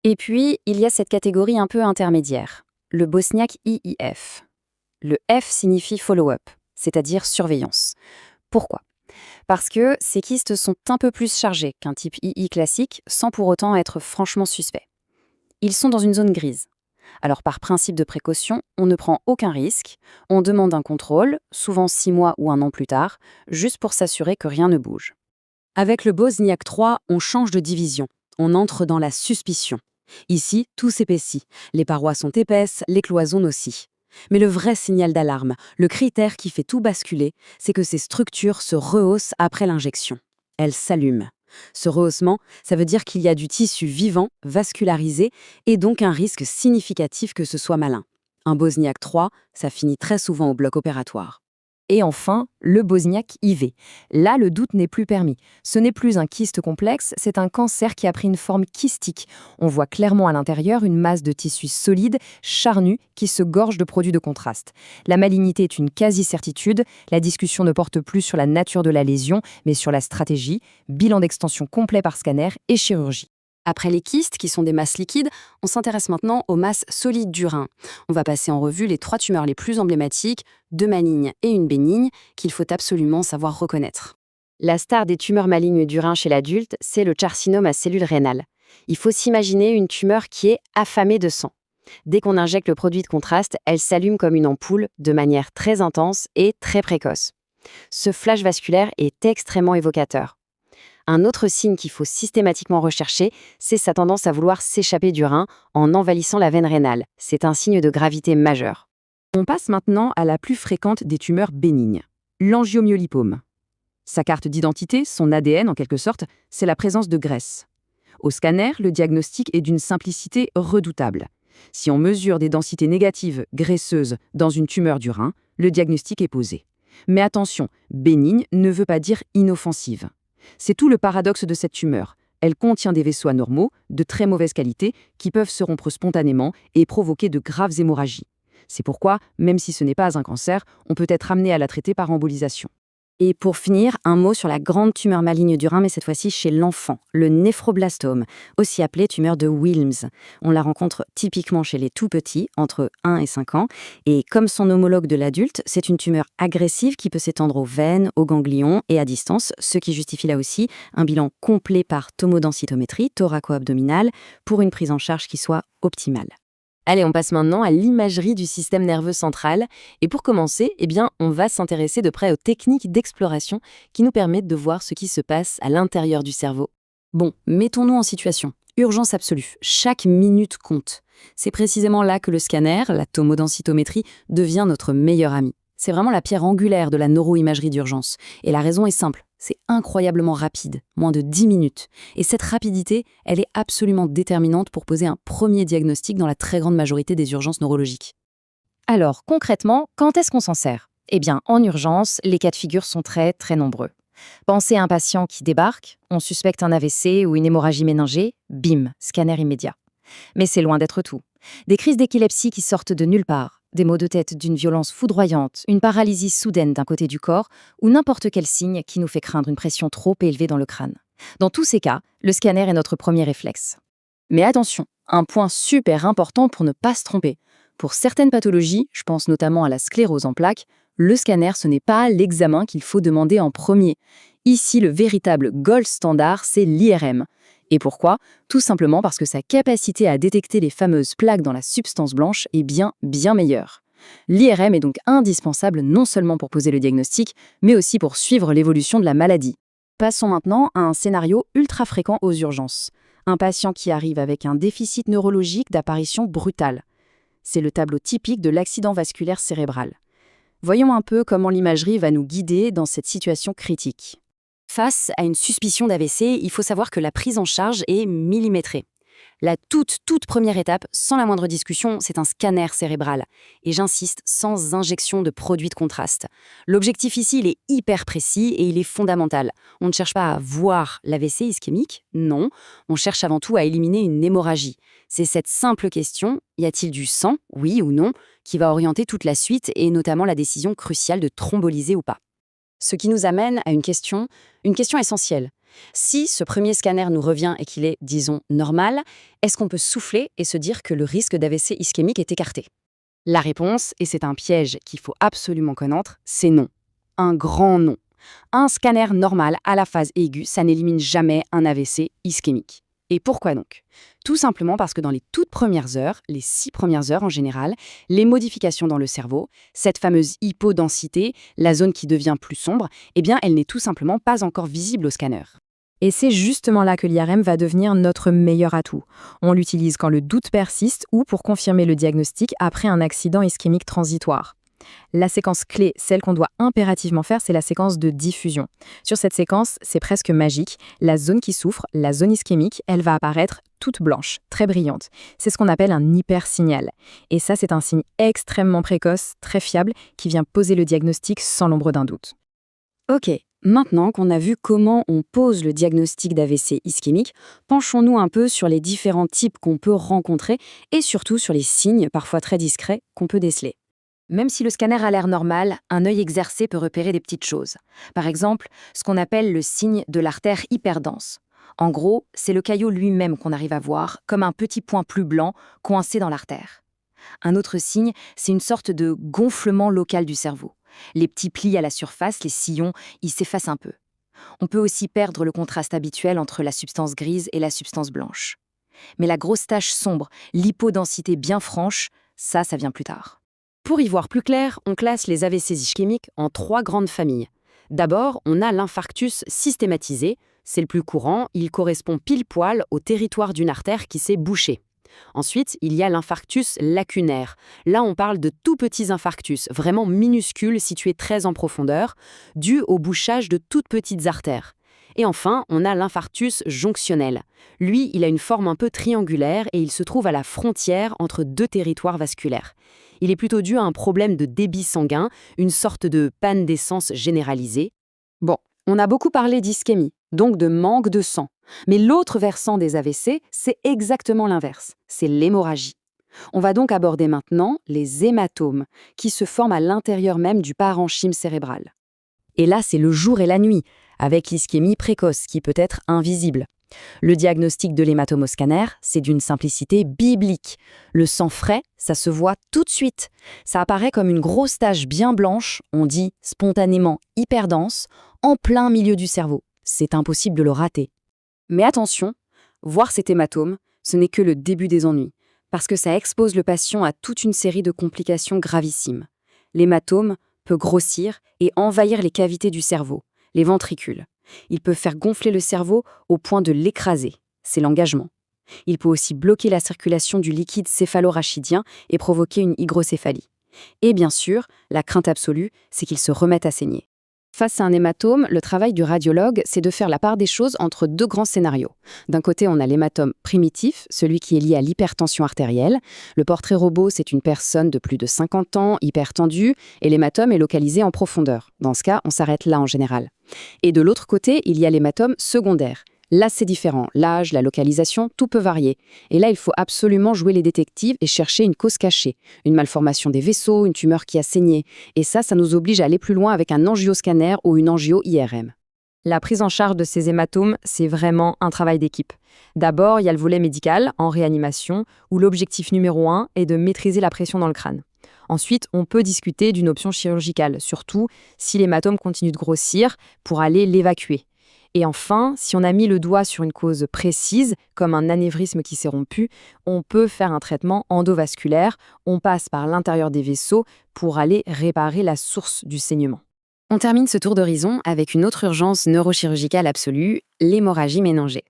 Et puis, il y a cette catégorie un peu intermédiaire, le Bosniak IIF. Le F signifie follow-up, c'est-à-dire surveillance. Pourquoi ? Parce que ces kystes sont un peu plus chargés qu'un type II classique, sans pour autant être franchement suspects. Ils sont dans une zone grise. Alors par principe de précaution, on ne prend aucun risque, on demande un contrôle, souvent 6 mois ou 1 an plus tard, juste pour s'assurer que rien ne bouge. Avec le Bosniak 3, on change de division, on entre dans la suspicion. Ici, tout s'épaissit, les parois sont épaisses, les cloisons aussi. Mais le vrai signal d'alarme, le critère qui fait tout basculer, c'est que ces structures se rehaussent après l'injection. Elles s'allument. Ce rehaussement, ça veut dire qu'il y a du tissu vivant, vascularisé, et donc un risque significatif que ce soit malin. Un Bosniak 3, ça finit très souvent au bloc opératoire. Et enfin, le Bosniak IV. Là, le doute n'est plus permis. Ce n'est plus un kyste complexe, c'est un cancer qui a pris une forme kystique. On voit clairement à l'intérieur une masse de tissu solide, charnu, qui se gorge de produits de contraste. La malignité est une quasi-certitude. La discussion ne porte plus sur la nature de la lésion, mais sur la stratégie, bilan d'extension complet par scanner et chirurgie. Après les kystes, qui sont des masses liquides, on s'intéresse maintenant aux masses solides du rein. On va passer en revue les 3 tumeurs les plus emblématiques, 2 malignes et une bénigne, qu'il faut absolument savoir reconnaître. La star des tumeurs malignes du rein chez l'adulte, c'est le carcinome à cellules rénales. Il faut s'imaginer une tumeur qui est affamée de sang. Dès qu'on injecte le produit de contraste, elle s'allume comme une ampoule de manière très intense et très précoce. Ce flash vasculaire est extrêmement évocateur. Un autre signe qu'il faut systématiquement rechercher, c'est sa tendance à vouloir s'échapper du rein en envahissant la veine rénale. C'est un signe de gravité majeure. On passe maintenant à la plus fréquente des tumeurs bénignes, l'angiomyolipome. Sa carte d'identité, son ADN en quelque sorte, c'est la présence de graisse. Au scanner, le diagnostic est d'une simplicité redoutable. Si on mesure des densités négatives graisseuses dans une tumeur du rein, le diagnostic est posé. Mais attention, bénigne ne veut pas dire inoffensive. C'est tout le paradoxe de cette tumeur. Elle contient des vaisseaux anormaux, de très mauvaise qualité, qui peuvent se rompre spontanément et provoquer de graves hémorragies. C'est pourquoi, même si ce n'est pas un cancer, on peut être amené à la traiter par embolisation. Et pour finir, un mot sur la grande tumeur maligne du rein, mais cette fois-ci chez l'enfant, le néphroblastome, aussi appelé tumeur de Wilms. On la rencontre typiquement chez les tout-petits, entre 1 et 5 ans, et comme son homologue de l'adulte, c'est une tumeur agressive qui peut s'étendre aux veines, aux ganglions et à distance, ce qui justifie là aussi un bilan complet par tomodensitométrie thoraco-abdominale pour une prise en charge qui soit optimale. Allez, on passe maintenant à l'imagerie du système nerveux central. Et pour commencer, on va s'intéresser de près aux techniques d'exploration qui nous permettent de voir ce qui se passe à l'intérieur du cerveau. Bon, mettons-nous en situation. Urgence absolue. Chaque minute compte. C'est précisément là que le scanner, la tomodensitométrie, devient notre meilleur ami. C'est vraiment la pierre angulaire de la neuroimagerie d'urgence. Et la raison est simple. C'est incroyablement rapide, moins de 10 minutes. Et cette rapidité, elle est absolument déterminante pour poser un premier diagnostic dans la très grande majorité des urgences neurologiques. Alors, concrètement, quand est-ce qu'on s'en sert ? En urgence, les cas de figure sont très, très nombreux. Pensez à un patient qui débarque, on suspecte un AVC ou une hémorragie méningée, bim, scanner immédiat. Mais c'est loin d'être tout. Des crises d'épilepsie qui sortent de nulle part, des maux de tête d'une violence foudroyante, une paralysie soudaine d'un côté du corps ou n'importe quel signe qui nous fait craindre une pression trop élevée dans le crâne. Dans tous ces cas, le scanner est notre premier réflexe. Mais attention, Un point super important pour ne pas se tromper. Pour certaines pathologies, je pense notamment à la sclérose en plaques, le scanner, ce n'est pas l'examen qu'il faut demander en premier. Ici, le véritable gold standard, c'est l'IRM. Et pourquoi? Tout simplement parce que sa capacité à détecter les fameuses plaques dans la substance blanche est bien meilleure. L'IRM est donc indispensable non seulement pour poser le diagnostic, mais aussi pour suivre l'évolution de la maladie. Passons maintenant à un scénario ultra fréquent aux urgences. Un patient qui arrive avec un déficit neurologique d'apparition brutale. C'est le tableau typique de l'accident vasculaire cérébral. Voyons un peu comment l'imagerie va nous guider dans cette situation critique. Face à une suspicion d'AVC, il faut savoir que la prise en charge est millimétrée. La toute première étape, sans la moindre discussion, c'est un scanner cérébral. Et j'insiste, sans injection de produits de contraste. L'objectif ici, il est hyper précis et il est fondamental. On ne cherche pas à voir l'AVC ischémique, non. On cherche avant tout à éliminer une hémorragie. C'est cette simple question, y a-t-il du sang, oui ou non, qui va orienter toute la suite et notamment la décision cruciale de thromboliser ou pas. Ce qui nous amène à une question essentielle. Si ce premier scanner nous revient et qu'il est, disons, normal, est-ce qu'on peut souffler et se dire que le risque d'AVC ischémique est écarté? La réponse, et c'est un piège qu'il faut absolument connaître, c'est non. Un grand non. Un scanner normal à la phase aiguë, ça n'élimine jamais un AVC ischémique. Et pourquoi donc? Tout simplement parce que dans les toutes premières heures, les 6 premières heures en général, les modifications dans le cerveau, cette fameuse hypodensité, la zone qui devient plus sombre, eh bien elle n'est tout simplement pas encore visible au scanner. Et c'est justement là que l'IRM va devenir notre meilleur atout. On l'utilise quand le doute persiste ou pour confirmer le diagnostic après un accident ischémique transitoire. La séquence clé, celle qu'on doit impérativement faire, c'est la séquence de diffusion. Sur cette séquence, c'est presque magique. La zone qui souffre, la zone ischémique, elle va apparaître toute blanche, très brillante. C'est ce qu'on appelle un hypersignal. Et ça, c'est un signe extrêmement précoce, très fiable, qui vient poser le diagnostic sans l'ombre d'un doute. Ok, maintenant qu'on a vu comment on pose le diagnostic d'AVC ischémique, penchons-nous un peu sur les différents types qu'on peut rencontrer et surtout sur les signes, parfois très discrets, qu'on peut déceler. Même si le scanner a l'air normal, un œil exercé peut repérer des petites choses. Par exemple, ce qu'on appelle le signe de l'artère hyperdense. En gros, c'est le caillot lui-même qu'on arrive à voir, comme un petit point plus blanc coincé dans l'artère. Un autre signe, c'est une sorte de gonflement local du cerveau. Les petits plis à la surface, les sillons, ils s'effacent un peu. On peut aussi perdre le contraste habituel entre la substance grise et la substance blanche. Mais la grosse tache sombre, l'hypodensité bien franche, ça vient plus tard. Pour y voir plus clair, on classe les AVC ischémiques en 3 grandes familles. D'abord, on a l'infarctus systématisé. C'est le plus courant, il correspond pile-poil au territoire d'une artère qui s'est bouchée. Ensuite, il y a l'infarctus lacunaire. Là, on parle de tout petits infarctus, vraiment minuscules, situés très en profondeur, dus au bouchage de toutes petites artères. Et enfin, on a l'infarctus jonctionnel. Lui, il a une forme un peu triangulaire et il se trouve à la frontière entre 2 territoires vasculaires. Il est plutôt dû à un problème de débit sanguin, une sorte de panne d'essence généralisée. Bon, on a beaucoup parlé d'ischémie, donc de manque de sang. Mais l'autre versant des AVC, c'est exactement l'inverse, c'est l'hémorragie. On va donc aborder maintenant les hématomes, qui se forment à l'intérieur même du parenchyme cérébral. Et là, c'est le jour et la nuit, avec l'ischémie précoce, qui peut être invisible. Le diagnostic de l'hématome au scanner, c'est d'une simplicité biblique. Le sang frais, ça se voit tout de suite. Ça apparaît comme une grosse tache bien blanche, on dit spontanément hyperdense, en plein milieu du cerveau. C'est impossible de le rater. Mais attention, voir cet hématome, ce n'est que le début des ennuis, parce que ça expose le patient à toute une série de complications gravissimes. L'hématome peut grossir et envahir les cavités du cerveau, les ventricules. Il peut faire gonfler le cerveau au point de l'écraser, c'est l'engagement. Il peut aussi bloquer la circulation du liquide céphalorachidien et provoquer une hygrocéphalie. Et bien sûr, la crainte absolue, c'est qu'il se remette à saigner. Face à un hématome, le travail du radiologue, c'est de faire la part des choses entre 2 grands scénarios. D'un côté, on a l'hématome primitif, celui qui est lié à l'hypertension artérielle. Le portrait robot, c'est une personne de plus de 50 ans, hypertendue, et l'hématome est localisé en profondeur. Dans ce cas, on s'arrête là en général. Et de l'autre côté, il y a l'hématome secondaire. Là, c'est différent. L'âge, la localisation, tout peut varier. Et là, il faut absolument jouer les détectives et chercher une cause cachée. Une malformation des vaisseaux, une tumeur qui a saigné. Et ça nous oblige à aller plus loin avec un angioscanner ou une angio-IRM. La prise en charge de ces hématomes, c'est vraiment un travail d'équipe. D'abord, il y a le volet médical, en réanimation, où l'objectif numéro 1 est de maîtriser la pression dans le crâne. Ensuite, on peut discuter d'une option chirurgicale, surtout si l'hématome continue de grossir, pour aller l'évacuer. Et enfin, si on a mis le doigt sur une cause précise, comme un anévrisme qui s'est rompu, on peut faire un traitement endovasculaire, on passe par l'intérieur des vaisseaux pour aller réparer la source du saignement. On termine ce tour d'horizon avec une autre urgence neurochirurgicale absolue, l'hémorragie méningée.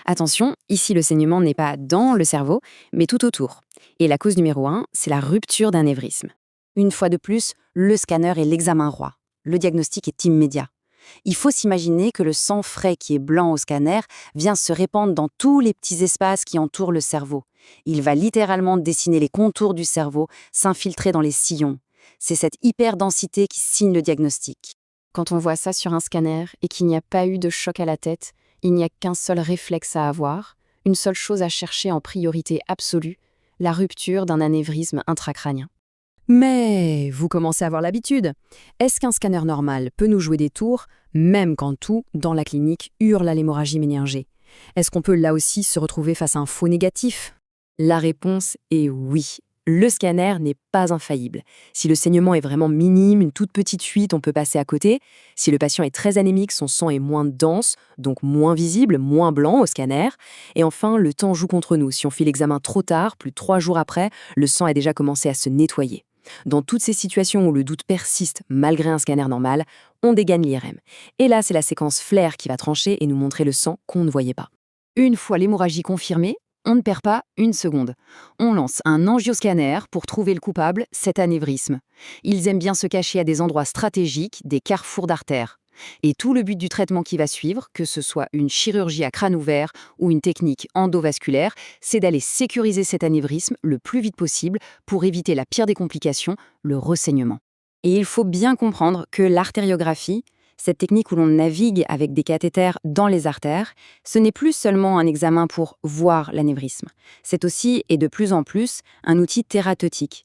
Attention, ici le saignement n'est pas dans le cerveau, mais tout autour. Et la cause numéro 1, c'est la rupture d'un anévrisme. Une fois de plus, le scanner est l'examen roi. Le diagnostic est immédiat. Il faut s'imaginer que le sang frais qui est blanc au scanner vient se répandre dans tous les petits espaces qui entourent le cerveau. Il va littéralement dessiner les contours du cerveau, s'infiltrer dans les sillons. C'est cette hyperdensité qui signe le diagnostic. Quand on voit ça sur un scanner et qu'il n'y a pas eu de choc à la tête, il n'y a qu'un seul réflexe à avoir, une seule chose à chercher en priorité absolue, la rupture d'un anévrisme intracrânien. Mais vous commencez à avoir l'habitude. Est-ce qu'un scanner normal peut nous jouer des tours, même quand tout, dans la clinique, hurle à l'hémorragie méningée? Est-ce qu'on peut là aussi se retrouver face à un faux négatif? La réponse est oui. Le scanner n'est pas infaillible. Si le saignement est vraiment minime, une toute petite fuite, on peut passer à côté. Si le patient est très anémique, son sang est moins dense, donc moins visible, moins blanc au scanner. Et enfin, le temps joue contre nous. Si on fait l'examen trop tard, plus de 3 jours après, le sang a déjà commencé à se nettoyer. Dans toutes ces situations où le doute persiste malgré un scanner normal, on dégaine l'IRM. Et là, c'est la séquence flair qui va trancher et nous montrer le sang qu'on ne voyait pas. Une fois l'hémorragie confirmée, on ne perd pas une seconde. On lance un angioscanner pour trouver le coupable, cet anévrisme. Ils aiment bien se cacher à des endroits stratégiques, des carrefours d'artères. Et tout le but du traitement qui va suivre, que ce soit une chirurgie à crâne ouvert ou une technique endovasculaire, c'est d'aller sécuriser cet anévrisme le plus vite possible pour éviter la pire des complications, le ressaignement. Et il faut bien comprendre que l'artériographie, cette technique où l'on navigue avec des cathéters dans les artères, ce n'est plus seulement un examen pour voir l'anévrisme. C'est aussi, et de plus en plus, un outil thérapeutique.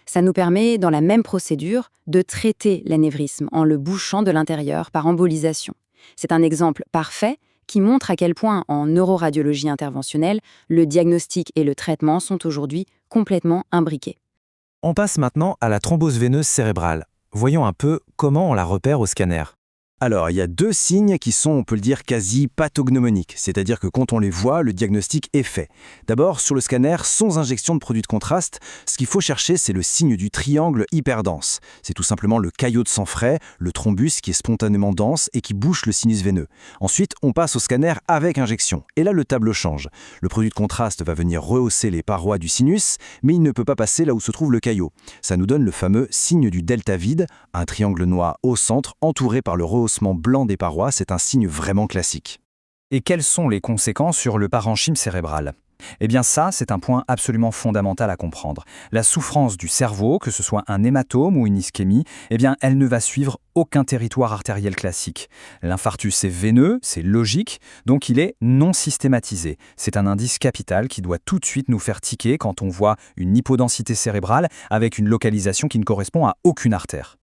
Ça nous permet, dans la même procédure, de traiter l'anévrisme en le bouchant de l'intérieur par embolisation. C'est un exemple parfait qui montre à quel point, en neuroradiologie interventionnelle, le diagnostic et le traitement sont aujourd'hui complètement imbriqués. On passe maintenant à la thrombose veineuse cérébrale. Voyons un peu comment on la repère au scanner. Alors, il y a 2 signes qui sont, on peut le dire, quasi pathognomoniques, c'est-à-dire que quand on les voit, le diagnostic est fait. D'abord, sur le scanner, sans injection de produit de contraste, ce qu'il faut chercher, c'est le signe du triangle hyperdense. C'est tout simplement le caillot de sang frais, le thrombus qui est spontanément dense et qui bouche le sinus veineux. Ensuite, on passe au scanner avec injection. Et là, le tableau change. Le produit de contraste va venir rehausser les parois du sinus, mais il ne peut pas passer là où se trouve le caillot. Ça nous donne le fameux signe du delta vide, un triangle noir au centre, entouré par le rehaussement blanc des parois, c'est un signe vraiment classique. Et quelles sont les conséquences sur le parenchyme cérébral? Eh bien ça, c'est un point absolument fondamental à comprendre. La souffrance du cerveau, que ce soit un hématome ou une ischémie, eh bien elle ne va suivre aucun territoire artériel classique. L'infarctus est veineux, c'est logique, donc il est non systématisé. C'est un indice capital qui doit tout de suite nous faire tiquer quand on voit une hypodensité cérébrale avec une localisation qui ne correspond à aucune artère.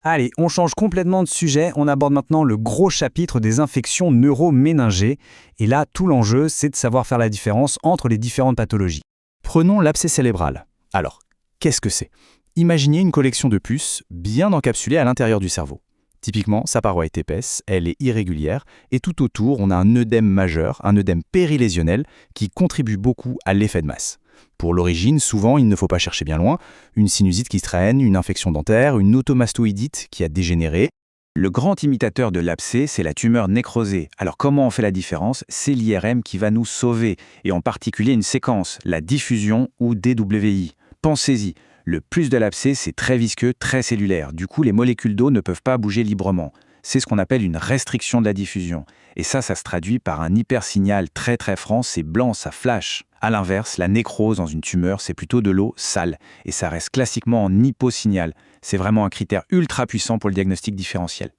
Allez, on change complètement de sujet, on aborde maintenant le gros chapitre des infections neuroméningées. Et là, tout l'enjeu, c'est de savoir faire la différence entre les différentes pathologies. Prenons l'abcès cérébral. Alors, qu'est-ce que c'est? Imaginez une collection de puces bien encapsulées à l'intérieur du cerveau. Typiquement, sa paroi est épaisse, elle est irrégulière, et tout autour, on a un œdème majeur, un œdème périlésionnel, qui contribue beaucoup à l'effet de masse. Pour l'origine, souvent, il ne faut pas chercher bien loin, une sinusite qui traîne, une infection dentaire, une automastoïdite qui a dégénéré. Le grand imitateur de l'abcès, c'est la tumeur nécrosée. Alors comment on fait la différence? C'est l'IRM qui va nous sauver, et en particulier une séquence, la diffusion ou DWI. Pensez-y, le plus de l'abcès, c'est très visqueux, très cellulaire. Du coup, les molécules d'eau ne peuvent pas bouger librement. C'est ce qu'on appelle une restriction de la diffusion. Et ça se traduit par un hypersignal très très franc, c'est blanc, ça flash. A l'inverse, la nécrose dans une tumeur, c'est plutôt de l'eau sale. Et ça reste classiquement en hyposignal. C'est vraiment un critère ultra puissant pour le diagnostic différentiel.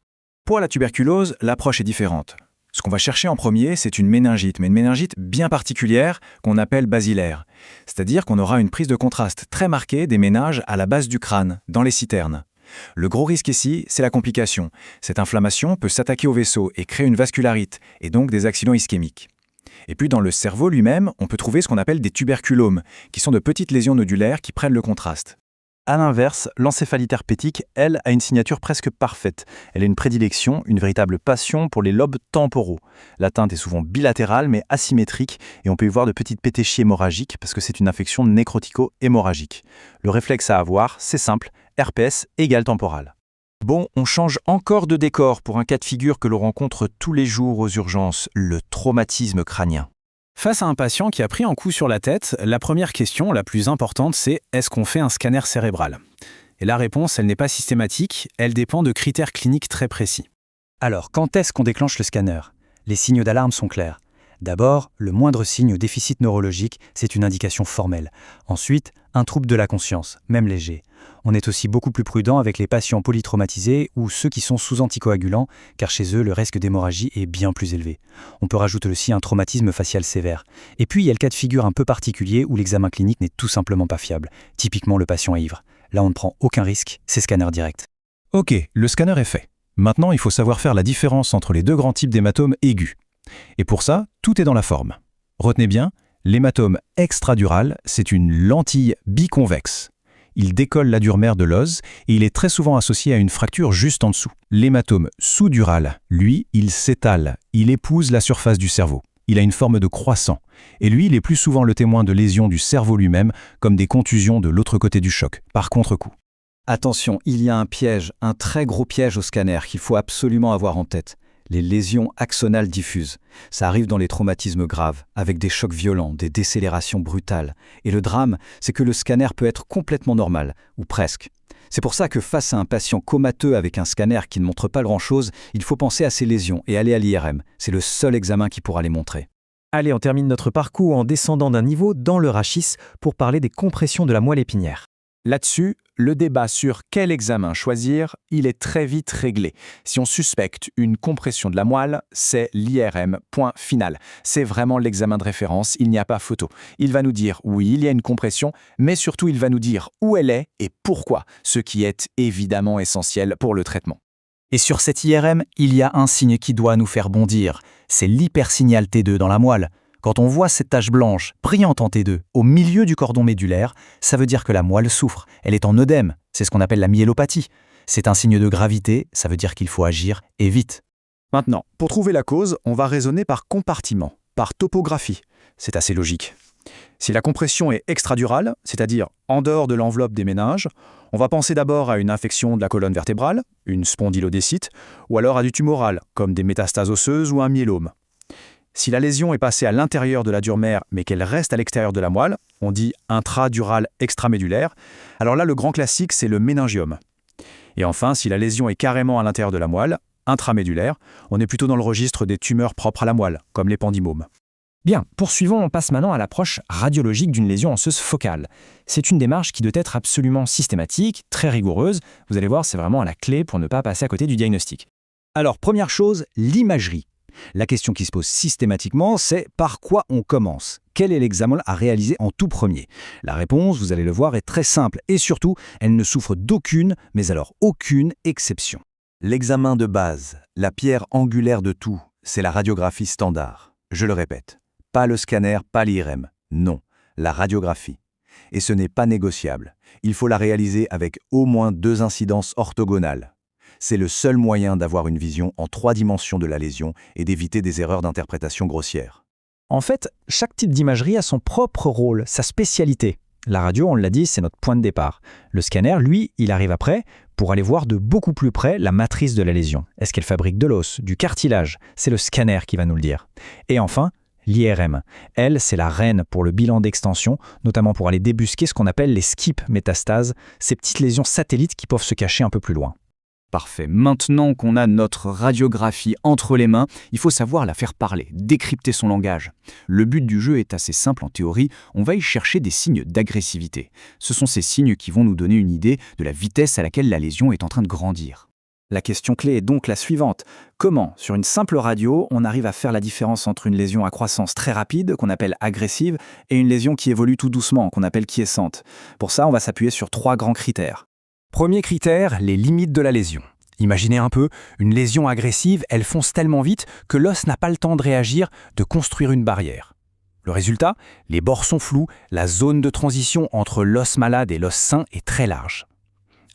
Pour la tuberculose, l'approche est différente. Ce qu'on va chercher en premier, c'est une méningite, mais une méningite bien particulière qu'on appelle basilaire. C'est-à-dire qu'on aura une prise de contraste très marquée des méninges à la base du crâne, dans les citernes. Le gros risque ici, c'est la complication. Cette inflammation peut s'attaquer au vaisseau et créer une vascularite, et donc des accidents ischémiques. Et puis dans le cerveau lui-même, on peut trouver ce qu'on appelle des tuberculomes, qui sont de petites lésions nodulaires qui prennent le contraste. À l'inverse, l'encéphalite herpétique, elle, a une signature presque parfaite. Elle a une prédilection, une véritable passion pour les lobes temporaux. L'atteinte est souvent bilatérale mais asymétrique et on peut y voir de petites pétéchies hémorragiques parce que c'est une infection nécrotico-hémorragique. Le réflexe à avoir, c'est simple, RPS égale temporale. Bon, on change encore de décor pour un cas de figure que l'on rencontre tous les jours aux urgences, le traumatisme crânien. Face à un patient qui a pris un coup sur la tête, la première question, la plus importante, c'est est-ce qu'on fait un scanner cérébral? Et la réponse, elle n'est pas systématique, elle dépend de critères cliniques très précis. Alors, quand est-ce qu'on déclenche le scanner? Les signes d'alarme sont clairs. D'abord, le moindre signe ou déficit neurologique, c'est une indication formelle. Ensuite, un trouble de la conscience, même léger. On est aussi beaucoup plus prudent avec les patients polytraumatisés ou ceux qui sont sous anticoagulants, car chez eux, le risque d'hémorragie est bien plus élevé. On peut rajouter aussi un traumatisme facial sévère. Et puis, il y a le cas de figure un peu particulier où l'examen clinique n'est tout simplement pas fiable. Typiquement, le patient est ivre. Là, on ne prend aucun risque, c'est scanner direct. Ok, le scanner est fait. Maintenant, il faut savoir faire la différence entre les deux grands types d'hématomes aigus. Et pour ça, tout est dans la forme. Retenez bien, l'hématome extradural, c'est une lentille biconvexe. Il décolle la dure mère de l'os et il est très souvent associé à une fracture juste en dessous. L'hématome sous-dural, lui, il s'étale, il épouse la surface du cerveau. Il a une forme de croissant. Et lui, il est plus souvent le témoin de lésions du cerveau lui-même, comme des contusions de l'autre côté du choc, par contre-coup. Attention, il y a un piège, un très gros piège au scanner qu'il faut absolument avoir en tête. Les lésions axonales diffuses. Ça arrive dans les traumatismes graves, avec des chocs violents, des décélérations brutales. Et le drame, c'est que le scanner peut être complètement normal, ou presque. C'est pour ça que face à un patient comateux avec un scanner qui ne montre pas grand-chose, il faut penser à ces lésions et aller à l'IRM. C'est le seul examen qui pourra les montrer. Allez, on termine notre parcours en descendant d'un niveau dans le rachis pour parler des compressions de la moelle épinière. Là-dessus, le débat sur quel examen choisir, il est très vite réglé. Si on suspecte une compression de la moelle, c'est l'IRM, point final. C'est vraiment l'examen de référence, il n'y a pas photo. Il va nous dire oui, il y a une compression, mais surtout il va nous dire où elle est et pourquoi, ce qui est évidemment essentiel pour le traitement. Et sur cette IRM, il y a un signe qui doit nous faire bondir. C'est l'hypersignal T2 dans la moelle. Quand on voit cette tache blanche, brillante en T2, au milieu du cordon médulaire, ça veut dire que la moelle souffre. Elle est en œdème. C'est ce qu'on appelle la myélopathie. C'est un signe de gravité, ça veut dire qu'il faut agir et vite. Maintenant, pour trouver la cause, on va raisonner par compartiment, par topographie. C'est assez logique. Si la compression est extradurale, c'est-à-dire en dehors de l'enveloppe des méninges, on va penser d'abord à une infection de la colonne vertébrale, une spondylodécite, ou alors à du tumoral, comme des métastases osseuses ou un myélome. Si la lésion est passée à l'intérieur de la dure mère, mais qu'elle reste à l'extérieur de la moelle, on dit intradural extramédulaire, alors là, le grand classique, c'est le méningiome. Et enfin, si la lésion est carrément à l'intérieur de la moelle, intramédulaire, on est plutôt dans le registre des tumeurs propres à la moelle, comme l'épendymomes. Bien, poursuivons, on passe maintenant à l'approche radiologique d'une lésion osseuse focale. C'est une démarche qui doit être absolument systématique, très rigoureuse. Vous allez voir, c'est vraiment la clé pour ne pas passer à côté du diagnostic. Alors, première chose, l'imagerie. La question qui se pose systématiquement, c'est par quoi on commence? Quel est l'examen à réaliser en tout premier? La réponse, vous allez le voir, est très simple et surtout, elle ne souffre d'aucune, mais alors aucune exception. L'examen de base, la pierre angulaire de tout, c'est la radiographie standard. Je le répète, pas le scanner, pas l'IRM. Non, la radiographie. Et ce n'est pas négociable. Il faut la réaliser avec au moins 2 incidences orthogonales. C'est le seul moyen d'avoir une vision en 3 dimensions de la lésion et d'éviter des erreurs d'interprétation grossières. En fait, chaque type d'imagerie a son propre rôle, sa spécialité. La radio, on l'a dit, c'est notre point de départ. Le scanner, lui, il arrive après pour aller voir de beaucoup plus près la matrice de la lésion. Est-ce qu'elle fabrique de l'os, du cartilage? C'est le scanner qui va nous le dire. Et enfin, l'IRM. Elle, c'est la reine pour le bilan d'extension, notamment pour aller débusquer ce qu'on appelle les skip métastases, ces petites lésions satellites qui peuvent se cacher un peu plus loin. Parfait. Maintenant qu'on a notre radiographie entre les mains, il faut savoir la faire parler, décrypter son langage. Le but du jeu est assez simple en théorie, on va y chercher des signes d'agressivité. Ce sont ces signes qui vont nous donner une idée de la vitesse à laquelle la lésion est en train de grandir. La question clé est donc la suivante. Comment, sur une simple radio, on arrive à faire la différence entre une lésion à croissance très rapide, qu'on appelle agressive, et une lésion qui évolue tout doucement, qu'on appelle quiescente? Pour ça, on va s'appuyer sur 3 grands critères. Premier critère, les limites de la lésion. Imaginez un peu, une lésion agressive, elle fonce tellement vite que l'os n'a pas le temps de réagir, de construire une barrière. Le résultat, les bords sont flous, la zone de transition entre l'os malade et l'os sain est très large.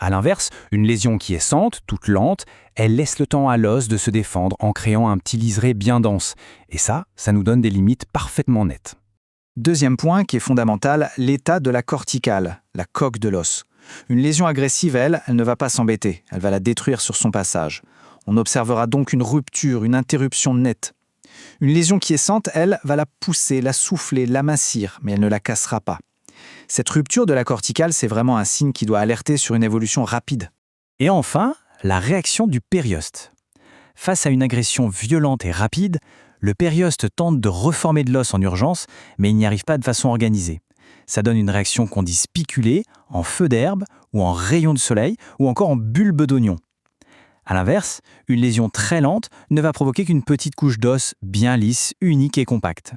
A l'inverse, une lésion qui est quiescente, toute lente, elle laisse le temps à l'os de se défendre en créant un petit liseré bien dense. Et ça nous donne des limites parfaitement nettes. Deuxième point qui est fondamental, l'état de la corticale, la coque de l'os. Une lésion agressive, elle ne va pas s'embêter, elle va la détruire sur son passage. On observera donc une rupture, une interruption nette. Une lésion quiescente, elle, va la pousser, la souffler, l'amincir, mais elle ne la cassera pas. Cette rupture de la corticale, c'est vraiment un signe qui doit alerter sur une évolution rapide. Et enfin, la réaction du périoste. Face à une agression violente et rapide, le périoste tente de reformer de l'os en urgence, mais il n'y arrive pas de façon organisée. Ça donne une réaction qu'on dit spiculée, en feu d'herbe, ou en rayon de soleil, ou encore en bulbe d'oignon. A l'inverse, une lésion très lente ne va provoquer qu'une petite couche d'os bien lisse, unique et compacte.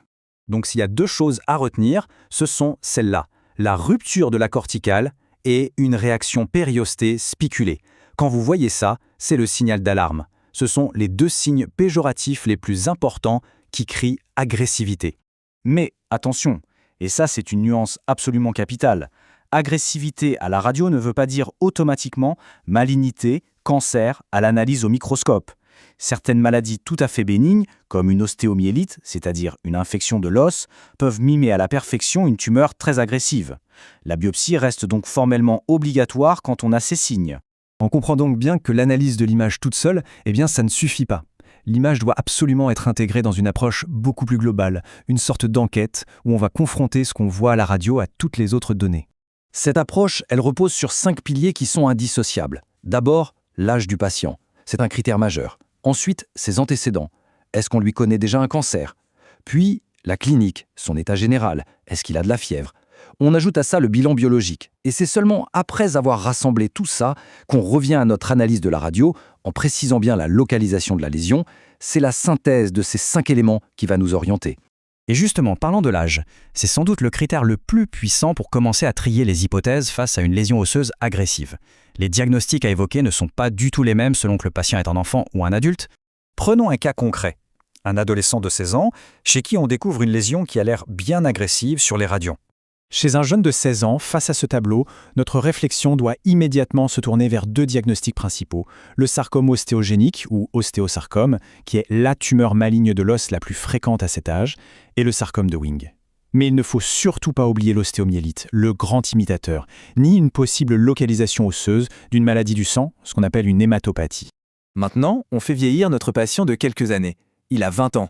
Donc s'il y a deux choses à retenir, ce sont celles-là, la rupture de la corticale et une réaction périostée spiculée. Quand vous voyez ça, c'est le signal d'alarme. Ce sont les deux signes péjoratifs les plus importants qui crient agressivité. Mais attention, et ça c'est une nuance absolument capitale, agressivité à la radio ne veut pas dire automatiquement malignité, cancer à l'analyse au microscope. Certaines maladies tout à fait bénignes, comme une ostéomyélite, c'est-à-dire une infection de l'os, peuvent mimer à la perfection une tumeur très agressive. La biopsie reste donc formellement obligatoire quand on a ces signes. On comprend donc bien que l'analyse de l'image toute seule, ça ne suffit pas. L'image doit absolument être intégrée dans une approche beaucoup plus globale, une sorte d'enquête où on va confronter ce qu'on voit à la radio à toutes les autres données. Cette approche, elle repose sur 5 piliers qui sont indissociables. D'abord, l'âge du patient. C'est un critère majeur. Ensuite, ses antécédents. Est-ce qu'on lui connaît déjà un cancer? Puis, la clinique, son état général. Est-ce qu'il a de la fièvre? On ajoute à ça le bilan biologique. Et c'est seulement après avoir rassemblé tout ça qu'on revient à notre analyse de la radio en précisant bien la localisation de la lésion. C'est la synthèse de ces 5 éléments qui va nous orienter. Et justement, parlant de l'âge, c'est sans doute le critère le plus puissant pour commencer à trier les hypothèses face à une lésion osseuse agressive. Les diagnostics à évoquer ne sont pas du tout les mêmes selon que le patient est un enfant ou un adulte. Prenons un cas concret. Un adolescent de 16 ans, chez qui on découvre une lésion qui a l'air bien agressive sur les radions. Chez un jeune de 16 ans, face à ce tableau, notre réflexion doit immédiatement se tourner vers deux diagnostics principaux. Le sarcome ostéogénique, ou ostéosarcome, qui est la tumeur maligne de l'os la plus fréquente à cet âge, et le sarcome de Wing. Mais il ne faut surtout pas oublier l'ostéomyélite, le grand imitateur, ni une possible localisation osseuse d'une maladie du sang, ce qu'on appelle une hématopathie. Maintenant, on fait vieillir notre patient de quelques années. Il a 20 ans.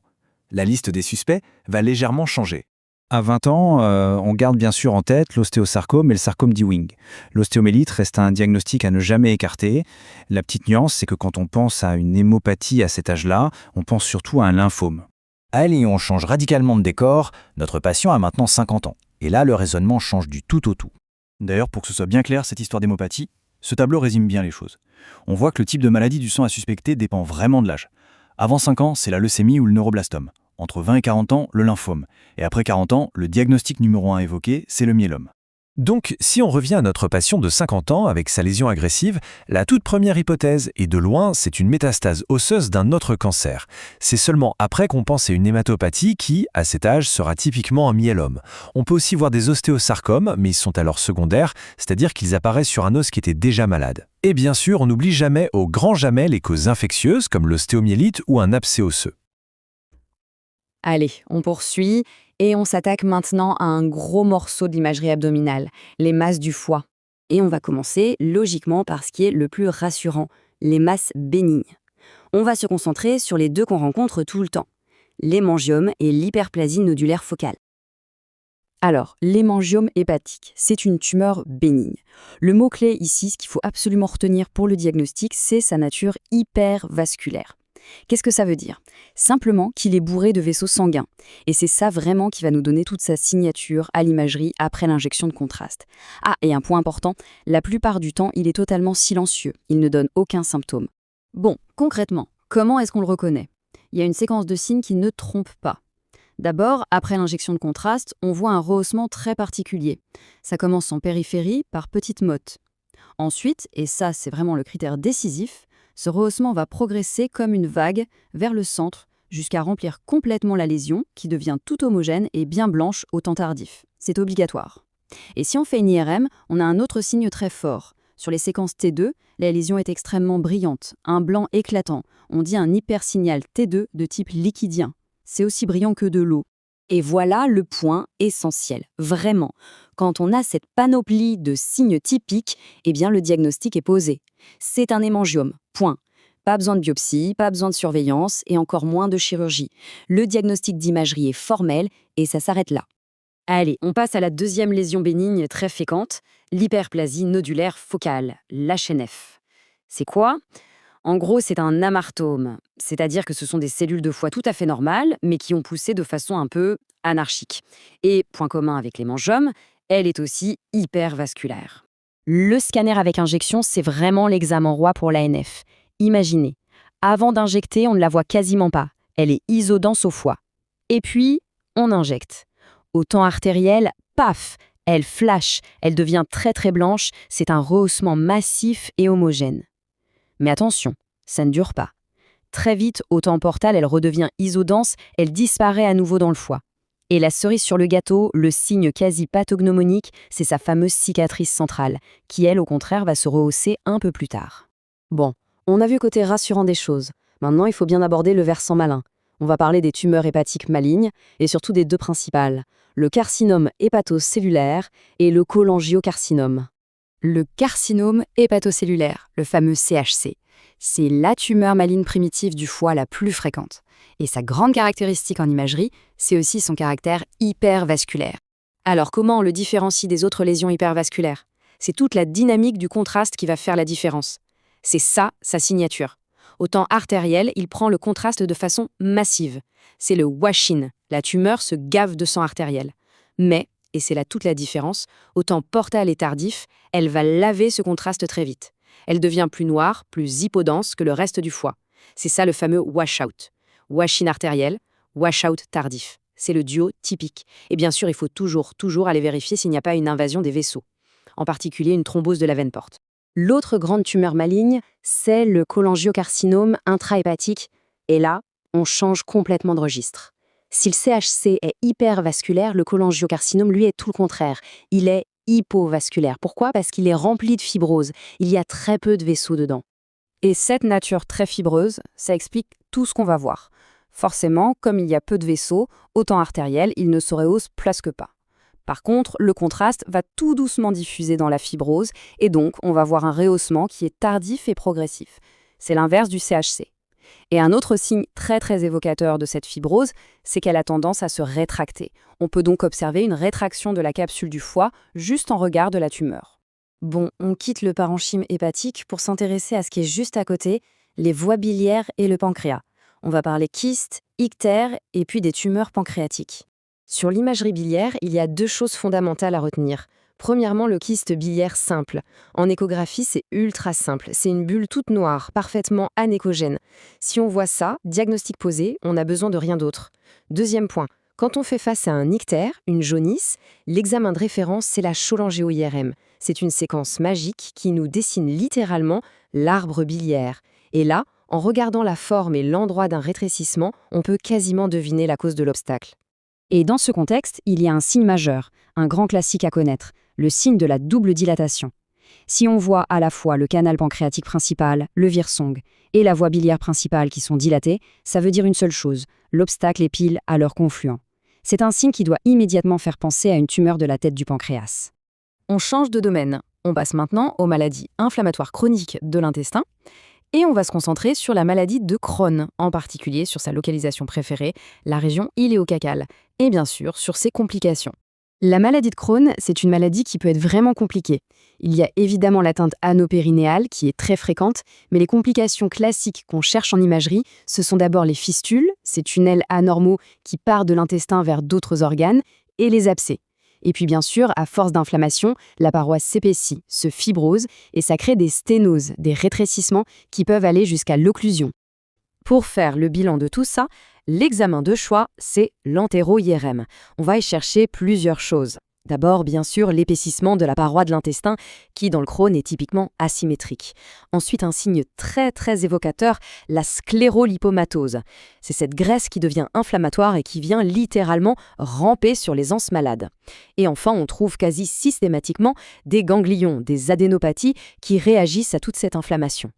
La liste des suspects va légèrement changer. À 20 ans, on garde bien sûr en tête l'ostéosarcome et le sarcome d'Ewing. L'ostéomyélite reste un diagnostic à ne jamais écarter. La petite nuance, c'est que quand on pense à une hémopathie à cet âge-là, on pense surtout à un lymphome. Allez, on change radicalement de décor. Notre patient a maintenant 50 ans. Et là, le raisonnement change du tout au tout. D'ailleurs, pour que ce soit bien clair, cette histoire d'hémopathie, ce tableau résume bien les choses. On voit que le type de maladie du sang à suspecter dépend vraiment de l'âge. Avant 5 ans, c'est la leucémie ou le neuroblastome. Entre 20 et 40 ans, le lymphome. Et après 40 ans, le diagnostic numéro 1 évoqué, c'est le myélome. Donc, si on revient à notre patient de 50 ans avec sa lésion agressive, la toute première hypothèse, et de loin, c'est une métastase osseuse d'un autre cancer. C'est seulement après qu'on pense à une hématopathie qui, à cet âge, sera typiquement un myélome. On peut aussi voir des ostéosarcomes, mais ils sont alors secondaires, c'est-à-dire qu'ils apparaissent sur un os qui était déjà malade. Et bien sûr, on n'oublie jamais, au grand jamais, les causes infectieuses comme l'ostéomyélite ou un abcès osseux. Allez, on poursuit et on s'attaque maintenant à un gros morceau de l'imagerie abdominale, les masses du foie. Et on va commencer logiquement par ce qui est le plus rassurant, les masses bénignes. On va se concentrer sur les deux qu'on rencontre tout le temps, l'hémangiome et l'hyperplasie nodulaire focale. Alors, l'hémangiome hépatique, c'est une tumeur bénigne. Le mot-clé ici, ce qu'il faut absolument retenir pour le diagnostic, c'est sa nature hypervasculaire. Qu'est-ce que ça veut dire? Simplement qu'il est bourré de vaisseaux sanguins. Et c'est ça vraiment qui va nous donner toute sa signature à l'imagerie après l'injection de contraste. Ah, et un point important, la plupart du temps, il est totalement silencieux. Il ne donne aucun symptôme. Bon, concrètement, comment est-ce qu'on le reconnaît? Il y a une séquence de signes qui ne trompe pas. D'abord, après l'injection de contraste, on voit un rehaussement très particulier. Ça commence en périphérie par petites mottes. Ensuite, et ça c'est vraiment le critère décisif, ce rehaussement va progresser comme une vague vers le centre jusqu'à remplir complètement la lésion qui devient toute homogène et bien blanche au temps tardif. C'est obligatoire. Et si on fait une IRM, on a un autre signe très fort. Sur les séquences T2, la lésion est extrêmement brillante, un blanc éclatant. On dit un hypersignal T2 de type liquidien. C'est aussi brillant que de l'eau. Et voilà le point essentiel, vraiment. Quand on a cette panoplie de signes typiques, eh bien le diagnostic est posé. C'est un hémangiome, point. Pas besoin de biopsie, pas besoin de surveillance et encore moins de chirurgie. Le diagnostic d'imagerie est formel et ça s'arrête là. Allez, on passe à la deuxième lésion bénigne très fréquente, l'hyperplasie nodulaire focale, l'HNF. C'est quoi ? En gros, c'est un amartome, c'est-à-dire que ce sont des cellules de foie tout à fait normales, mais qui ont poussé de façon un peu anarchique. Et, point commun avec l'hémangiome, elle est aussi hypervasculaire. Le scanner avec injection, c'est vraiment l'examen roi pour l'ANF. Imaginez, avant d'injecter, on ne la voit quasiment pas. Elle est isodense au foie. Et puis, on injecte. Au temps artériel, paf, elle flash, elle devient très très blanche, c'est un rehaussement massif et homogène. Mais attention, ça ne dure pas. Très vite, au temps portal, elle redevient isodense, elle disparaît à nouveau dans le foie. Et la cerise sur le gâteau, le signe quasi pathognomonique, c'est sa fameuse cicatrice centrale, qui elle, au contraire, va se rehausser un peu plus tard. Bon, on a vu côté rassurant des choses. Maintenant, il faut bien aborder le versant malin. On va parler des tumeurs hépatiques malignes, et surtout des deux principales, le carcinome hépatocellulaire et le cholangiocarcinome. Le carcinome hépatocellulaire, le fameux CHC, c'est la tumeur maligne primitive du foie la plus fréquente. Et sa grande caractéristique en imagerie, c'est aussi son caractère hypervasculaire. Alors comment on le différencie des autres lésions hypervasculaires ? C'est toute la dynamique du contraste qui va faire la différence. C'est ça, sa signature. Au temps artériel, il prend le contraste de façon massive. C'est le wash-in, la tumeur se gave de sang artériel. Mais, et c'est là toute la différence, au temps portal et tardif, elle va laver ce contraste très vite. Elle devient plus noire, plus hypodense que le reste du foie. C'est ça le fameux wash-out. Wash-in artériel, wash-out tardif. C'est le duo typique. Et bien sûr, il faut toujours aller vérifier s'il n'y a pas une invasion des vaisseaux. En particulier une thrombose de la veine porte. L'autre grande tumeur maligne, c'est le cholangiocarcinome intrahépatique. Et là, on change complètement de registre. Si le CHC est hypervasculaire, le cholangiocarcinome, lui, est tout le contraire. Il est hypovasculaire. Pourquoi ? Parce qu'il est rempli de fibrose. Il y a très peu de vaisseaux dedans. Et cette nature très fibreuse, ça explique tout ce qu'on va voir. Forcément, comme il y a peu de vaisseaux, au temps artériel, il ne se rehausse presque pas. Par contre, le contraste va tout doucement diffuser dans la fibrose, et donc on va voir un rehaussement qui est tardif et progressif. C'est l'inverse du CHC. Et un autre signe très très évocateur de cette fibrose, c'est qu'elle a tendance à se rétracter. On peut donc observer une rétraction de la capsule du foie juste en regard de la tumeur. Bon, on quitte le parenchyme hépatique pour s'intéresser à ce qui est juste à côté, les voies biliaires et le pancréas. On va parler kystes, ictères et puis des tumeurs pancréatiques. Sur l'imagerie biliaire, il y a deux choses fondamentales à retenir. Premièrement, le kyste biliaire simple. En échographie, c'est ultra simple. C'est une bulle toute noire, parfaitement anéchogène. Si on voit ça, diagnostic posé, on n'a besoin de rien d'autre. Deuxième point, quand on fait face à un ictère, une jaunisse, l'examen de référence, c'est la cholangio-IRM. C'est une séquence magique qui nous dessine littéralement l'arbre biliaire. Et là, en regardant la forme et l'endroit d'un rétrécissement, on peut quasiment deviner la cause de l'obstacle. Et dans ce contexte, il y a un signe majeur, un grand classique à connaître, le signe de la double dilatation. Si on voit à la fois le canal pancréatique principal, le virsong, et la voie biliaire principale qui sont dilatées, ça veut dire une seule chose, l'obstacle est pile à leur confluent. C'est un signe qui doit immédiatement faire penser à une tumeur de la tête du pancréas. On change de domaine. On passe maintenant aux maladies inflammatoires chroniques de l'intestin. Et on va se concentrer sur la maladie de Crohn, en particulier sur sa localisation préférée, la région iléo-cacale, et bien sûr sur ses complications. La maladie de Crohn, c'est une maladie qui peut être vraiment compliquée. Il y a évidemment l'atteinte anopérinéale qui est très fréquente, mais les complications classiques qu'on cherche en imagerie, ce sont d'abord les fistules, ces tunnels anormaux qui partent de l'intestin vers d'autres organes, et les abcès. Et puis bien sûr, à force d'inflammation, la paroi s'épaissit, se fibrose, et ça crée des sténoses, des rétrécissements qui peuvent aller jusqu'à l'occlusion. Pour faire le bilan de tout ça, l'examen de choix, c'est l'entéro-IRM. On va y chercher plusieurs choses. D'abord, bien sûr, l'épaississement de la paroi de l'intestin, qui dans le Crohn est typiquement asymétrique. Ensuite, un signe très très évocateur, la sclérolipomatose. C'est cette graisse qui devient inflammatoire et qui vient littéralement ramper sur les anses malades. Et enfin, on trouve quasi systématiquement des ganglions, des adénopathies qui réagissent à toute cette inflammation.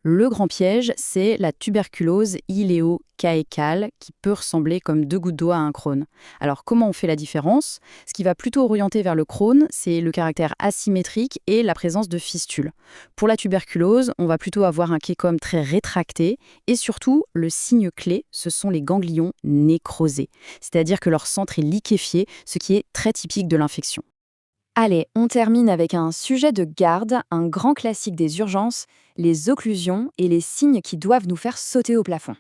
Le grand piège, c'est la tuberculose iléo-caécale qui peut ressembler comme 2 gouttes d'eau à un Crohn. Alors comment on fait la différence? Ce qui va plutôt orienter vers le Crohn, c'est le caractère asymétrique et la présence de fistules. Pour la tuberculose, on va plutôt avoir un kécome très rétracté et surtout, le signe clé, ce sont les ganglions nécrosés, c'est-à-dire que leur centre est liquéfié, ce qui est très typique de l'infection. Allez, on termine avec un sujet de garde, un grand classique des urgences, les occlusions et les signes qui doivent nous faire sauter au plafond.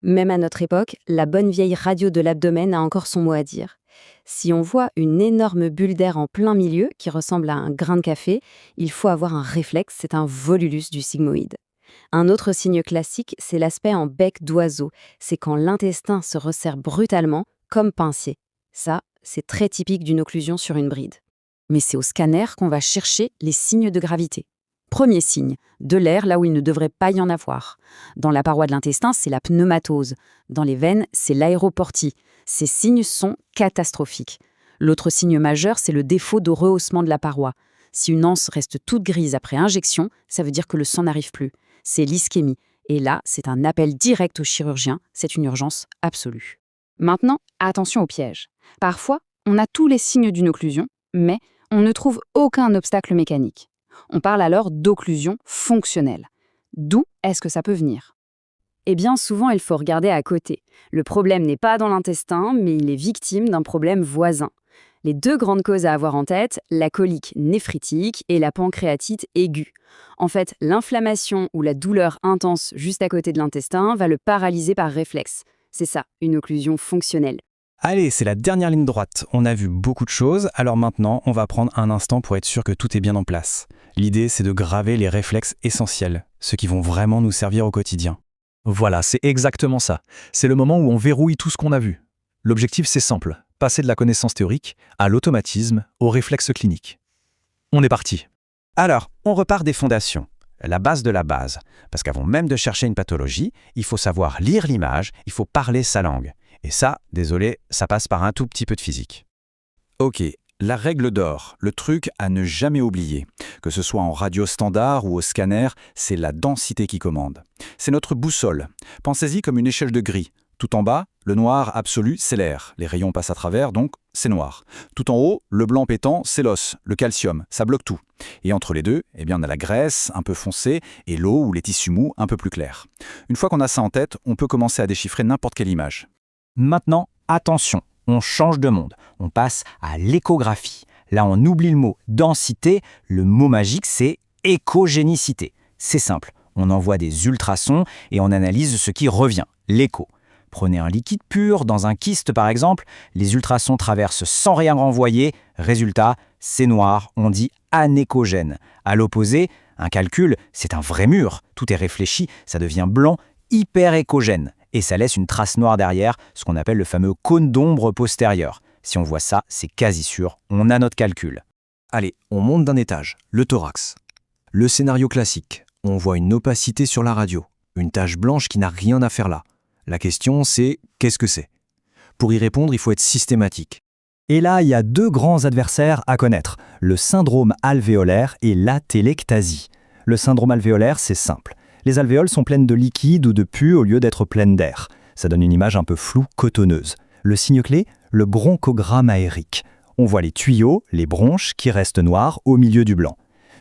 Même à notre époque, la bonne vieille radio de l'abdomen a encore son mot à dire. Si on voit une énorme bulle d'air en plein milieu qui ressemble à un grain de café, il faut avoir un réflexe, c'est un volulus du sigmoïde. Un autre signe classique, c'est l'aspect en bec d'oiseau. C'est quand l'intestin se resserre brutalement, comme pincé. Ça, c'est très typique d'une occlusion sur une bride. Mais c'est au scanner qu'on va chercher les signes de gravité. Premier signe, de l'air là où il ne devrait pas y en avoir. Dans la paroi de l'intestin, c'est la pneumatose. Dans les veines, c'est l'aéroportie. Ces signes sont catastrophiques. L'autre signe majeur, c'est le défaut de rehaussement de la paroi. Si une anse reste toute grise après injection, ça veut dire que le sang n'arrive plus. C'est l'ischémie. Et là, c'est un appel direct au chirurgien. C'est une urgence absolue. Maintenant, attention au piège. Parfois, on a tous les signes d'une occlusion, mais on ne trouve aucun obstacle mécanique. On parle alors d'occlusion fonctionnelle. D'où est-ce que ça peut venir? Eh bien, souvent, il faut regarder à côté. Le problème n'est pas dans l'intestin, mais il est victime d'un problème voisin. Les 2 grandes causes à avoir en tête, la colique néphritique et la pancréatite aiguë. En fait, l'inflammation ou la douleur intense juste à côté de l'intestin va le paralyser par réflexe. C'est ça, une occlusion fonctionnelle. Allez, c'est la dernière ligne droite. On a vu beaucoup de choses, alors maintenant, on va prendre un instant pour être sûr que tout est bien en place. L'idée, c'est de graver les réflexes essentiels, ceux qui vont vraiment nous servir au quotidien. Voilà, c'est exactement ça. C'est le moment où on verrouille tout ce qu'on a vu. L'objectif, c'est simple, passer de la connaissance théorique à l'automatisme, au réflexe clinique. On est parti. Alors, on repart des fondations, la base de la base. Parce qu'avant même de chercher une pathologie, il faut savoir lire l'image, il faut parler sa langue. Et ça, désolé, ça passe par un tout petit peu de physique. Ok, la règle d'or, le truc à ne jamais oublier, que ce soit en radio standard ou au scanner, c'est la densité qui commande. C'est notre boussole. Pensez-y comme une échelle de gris. Tout en bas, le noir absolu, c'est l'air. Les rayons passent à travers, donc c'est noir. Tout en haut, le blanc pétant, c'est l'os, le calcium, ça bloque tout. Et entre les deux, eh bien, on a la graisse, un peu foncée, et l'eau ou les tissus mous, un peu plus clairs. Une fois qu'on a ça en tête, on peut commencer à déchiffrer n'importe quelle image. Maintenant, attention, on change de monde. On passe à l'échographie. Là, on oublie le mot densité. Le mot magique, c'est échogénicité. C'est simple. On envoie des ultrasons et on analyse ce qui revient, l'écho. Prenez un liquide pur, dans un kyste par exemple, les ultrasons traversent sans rien renvoyer. Résultat, c'est noir, on dit anéchogène. À l'opposé, un calcul, c'est un vrai mur. Tout est réfléchi, ça devient blanc, hyper échogène. Et ça laisse une trace noire derrière, ce qu'on appelle le fameux cône d'ombre postérieur. Si on voit ça, c'est quasi sûr, on a notre calcul. Allez, on monte d'un étage, le thorax. Le scénario classique, on voit une opacité sur la radio, une tache blanche qui n'a rien à faire là. La question, c'est qu'est-ce que c'est? Pour y répondre, il faut être systématique. Et là, il y a 2 grands adversaires à connaître, le syndrome alvéolaire et l'atelectasie. Le syndrome alvéolaire, c'est simple. Les alvéoles sont pleines de liquide ou de pus au lieu d'être pleines d'air. Ça donne une image un peu floue, cotonneuse. Le signe clé, le bronchogramme aérique. On voit les tuyaux, les bronches, qui restent noirs au milieu du blanc.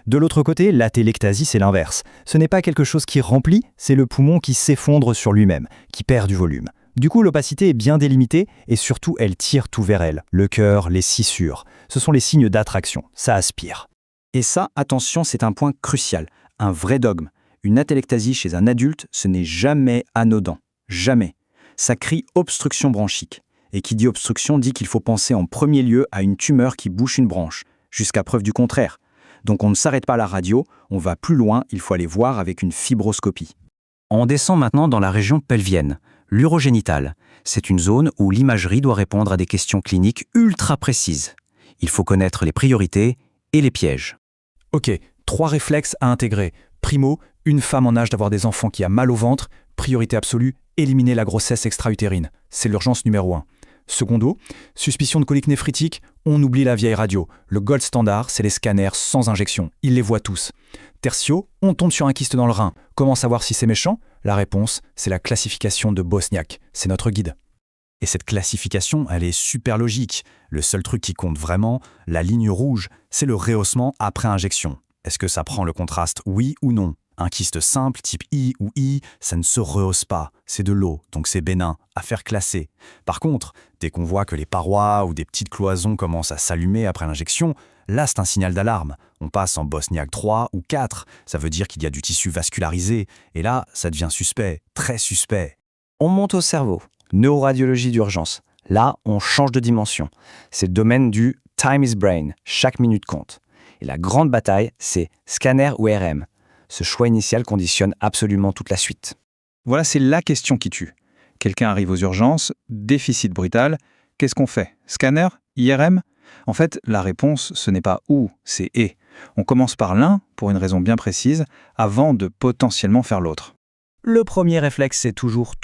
De l'autre côté, l'atelectasie, c'est l'inverse. Ce n'est pas quelque chose qui remplit, c'est le poumon qui s'effondre sur lui-même, qui perd du volume. Du coup, l'opacité est bien délimitée et surtout, elle tire tout vers elle. Le cœur, les scissures. Ce sont les signes d'attraction. Ça aspire. Et ça, attention, c'est un point crucial, un vrai dogme. Une atelectasie chez un adulte, ce n'est jamais anodin. Jamais. Ça crie obstruction bronchique. Et qui dit obstruction dit qu'il faut penser en premier lieu à une tumeur qui bouche une branche, jusqu'à preuve du contraire. Donc on ne s'arrête pas à la radio, on va plus loin, il faut aller voir avec une fibroscopie. On descend maintenant dans la région pelvienne, l'urogénitale. C'est une zone où l'imagerie doit répondre à des questions cliniques ultra précises. Il faut connaître les priorités et les pièges. Ok, 3 réflexes à intégrer. Primo, une femme en âge d'avoir des enfants qui a mal au ventre. Priorité absolue, éliminer la grossesse extra-utérine. C'est l'urgence numéro 1. Secondo, suspicion de colique néphritique, on oublie la vieille radio. Le gold standard, c'est les scanners sans injection. Ils les voient tous. Tertio, on tombe sur un kyste dans le rein. Comment savoir si c'est méchant? La réponse, c'est la classification de Bosniak. C'est notre guide. Et cette classification, elle est super logique. Le seul truc qui compte vraiment, la ligne rouge, c'est le rehaussement après injection. Est-ce que ça prend le contraste, oui ou non? Un kyste simple, type I ou I, ça ne se rehausse pas. C'est de l'eau, donc c'est bénin, à faire classer. Par contre, dès qu'on voit que les parois ou des petites cloisons commencent à s'allumer après l'injection, là c'est un signal d'alarme. On passe en Bosniak 3 ou 4, ça veut dire qu'il y a du tissu vascularisé. Et là, ça devient suspect, très suspect. On monte au cerveau. Neuroradiologie d'urgence. Là, on change de dimension. C'est le domaine du time is brain. Chaque minute compte. Et la grande bataille, c'est scanner ou RM. Ce choix initial conditionne absolument toute la suite. Voilà, c'est la question qui tue. Quelqu'un arrive aux urgences, déficit brutal. Qu'est-ce qu'on fait? Scanner? IRM? En fait, la réponse, ce n'est pas ou, c'est et. On commence par l'un, pour une raison bien précise, avant de potentiellement faire l'autre. Le premier réflexe, c'est toujours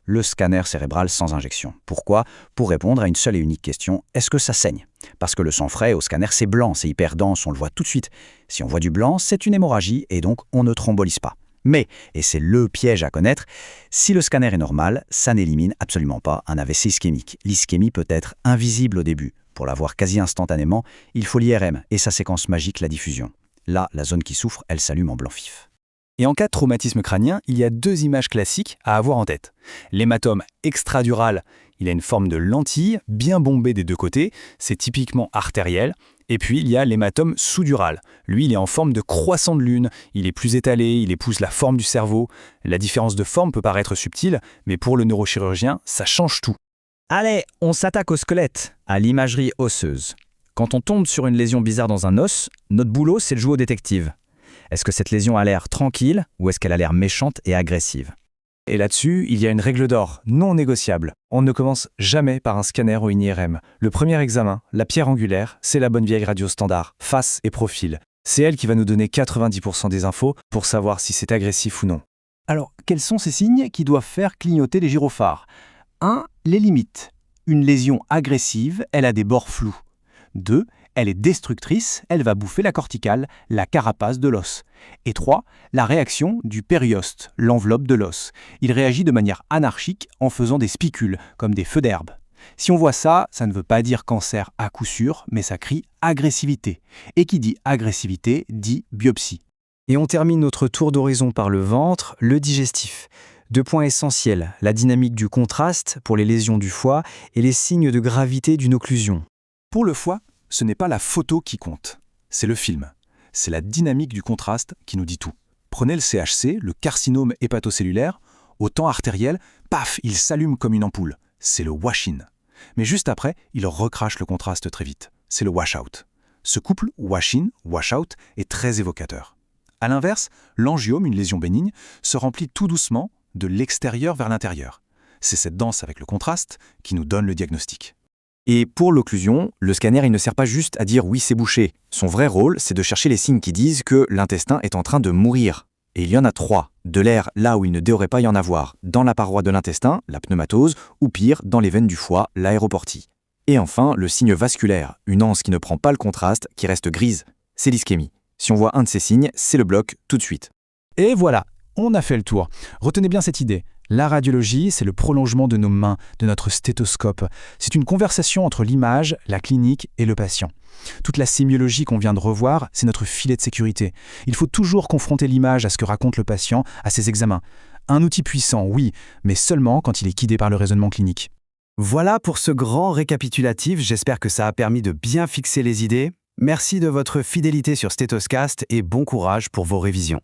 le scanner cérébral sans injection. Pourquoi? Pour répondre à une seule et unique question, est-ce que ça saigne? Parce que le sang frais au scanner, c'est blanc, c'est hyper dense, on le voit tout de suite. Si on voit du blanc, c'est une hémorragie et donc on ne thrombolise pas. Mais, et c'est le piège à connaître, si le scanner est normal, ça n'élimine absolument pas un AVC ischémique. L'ischémie peut être invisible au début. Pour la voir quasi instantanément, il faut l'IRM et sa séquence magique, la diffusion. Là, la zone qui souffre, elle s'allume en blanc vif. Et en cas de traumatisme crânien, il y a 2 images classiques à avoir en tête. L'hématome extradural, il a une forme de lentille, bien bombée des 2 côtés, c'est typiquement artériel. Et puis il y a l'hématome sous-dural. Lui, il est en forme de croissant de lune, il est plus étalé, il épouse la forme du cerveau. La différence de forme peut paraître subtile, mais pour le neurochirurgien, ça change tout. Allez, on s'attaque au squelette, à l'imagerie osseuse. Quand on tombe sur une lésion bizarre dans un os, notre boulot, c'est de jouer au détective. Est-ce que cette lésion a l'air tranquille ou est-ce qu'elle a l'air méchante et agressive? Et là-dessus, il y a une règle d'or, non négociable. On ne commence jamais par un scanner ou une IRM. Le premier examen, la pierre angulaire, c'est la bonne vieille radio standard, face et profil. C'est elle qui va nous donner 90% des infos pour savoir si c'est agressif ou non. Alors, quels sont ces signes qui doivent faire clignoter les gyrophares? 1. Les limites. Une lésion agressive, elle a des bords flous. 2. Elle est destructrice, elle va bouffer la corticale, la carapace de l'os. Et 3. La réaction du périoste, l'enveloppe de l'os. Il réagit de manière anarchique en faisant des spicules, comme des feux d'herbe. Si on voit ça, ça ne veut pas dire cancer à coup sûr, mais ça crie agressivité. Et qui dit agressivité dit biopsie. Et on termine notre tour d'horizon par le ventre, le digestif. 2 points essentiels, la dynamique du contraste pour les lésions du foie et les signes de gravité d'une occlusion. Pour le foie, ce n'est pas la photo qui compte, c'est le film. C'est la dynamique du contraste qui nous dit tout. Prenez le CHC, le carcinome hépatocellulaire, au temps artériel, paf, il s'allume comme une ampoule. C'est le wash-in. Mais juste après, il recrache le contraste très vite. C'est le wash-out. Ce couple wash-in, wash-out est très évocateur. A l'inverse, l'angiome, une lésion bénigne, se remplit tout doucement de l'extérieur vers l'intérieur. C'est cette danse avec le contraste qui nous donne le diagnostic. Et pour l'occlusion, le scanner il ne sert pas juste à dire oui c'est bouché. Son vrai rôle, c'est de chercher les signes qui disent que l'intestin est en train de mourir. Et il y en a 3. De l'air là où il ne devrait pas y en avoir, dans la paroi de l'intestin, la pneumatose, ou pire, dans les veines du foie, l'aéroportie. Et enfin, le signe vasculaire, une anse qui ne prend pas le contraste, qui reste grise. C'est l'ischémie. Si on voit un de ces signes, c'est le bloc tout de suite. Et voilà, on a fait le tour. Retenez bien cette idée. La radiologie, c'est le prolongement de nos mains, de notre stéthoscope. C'est une conversation entre l'image, la clinique et le patient. Toute la sémiologie qu'on vient de revoir, c'est notre filet de sécurité. Il faut toujours confronter l'image à ce que raconte le patient, à ses examens. Un outil puissant, oui, mais seulement quand il est guidé par le raisonnement clinique. Voilà pour ce grand récapitulatif, j'espère que ça a permis de bien fixer les idées. Merci de votre fidélité sur Stéthoscast et bon courage pour vos révisions.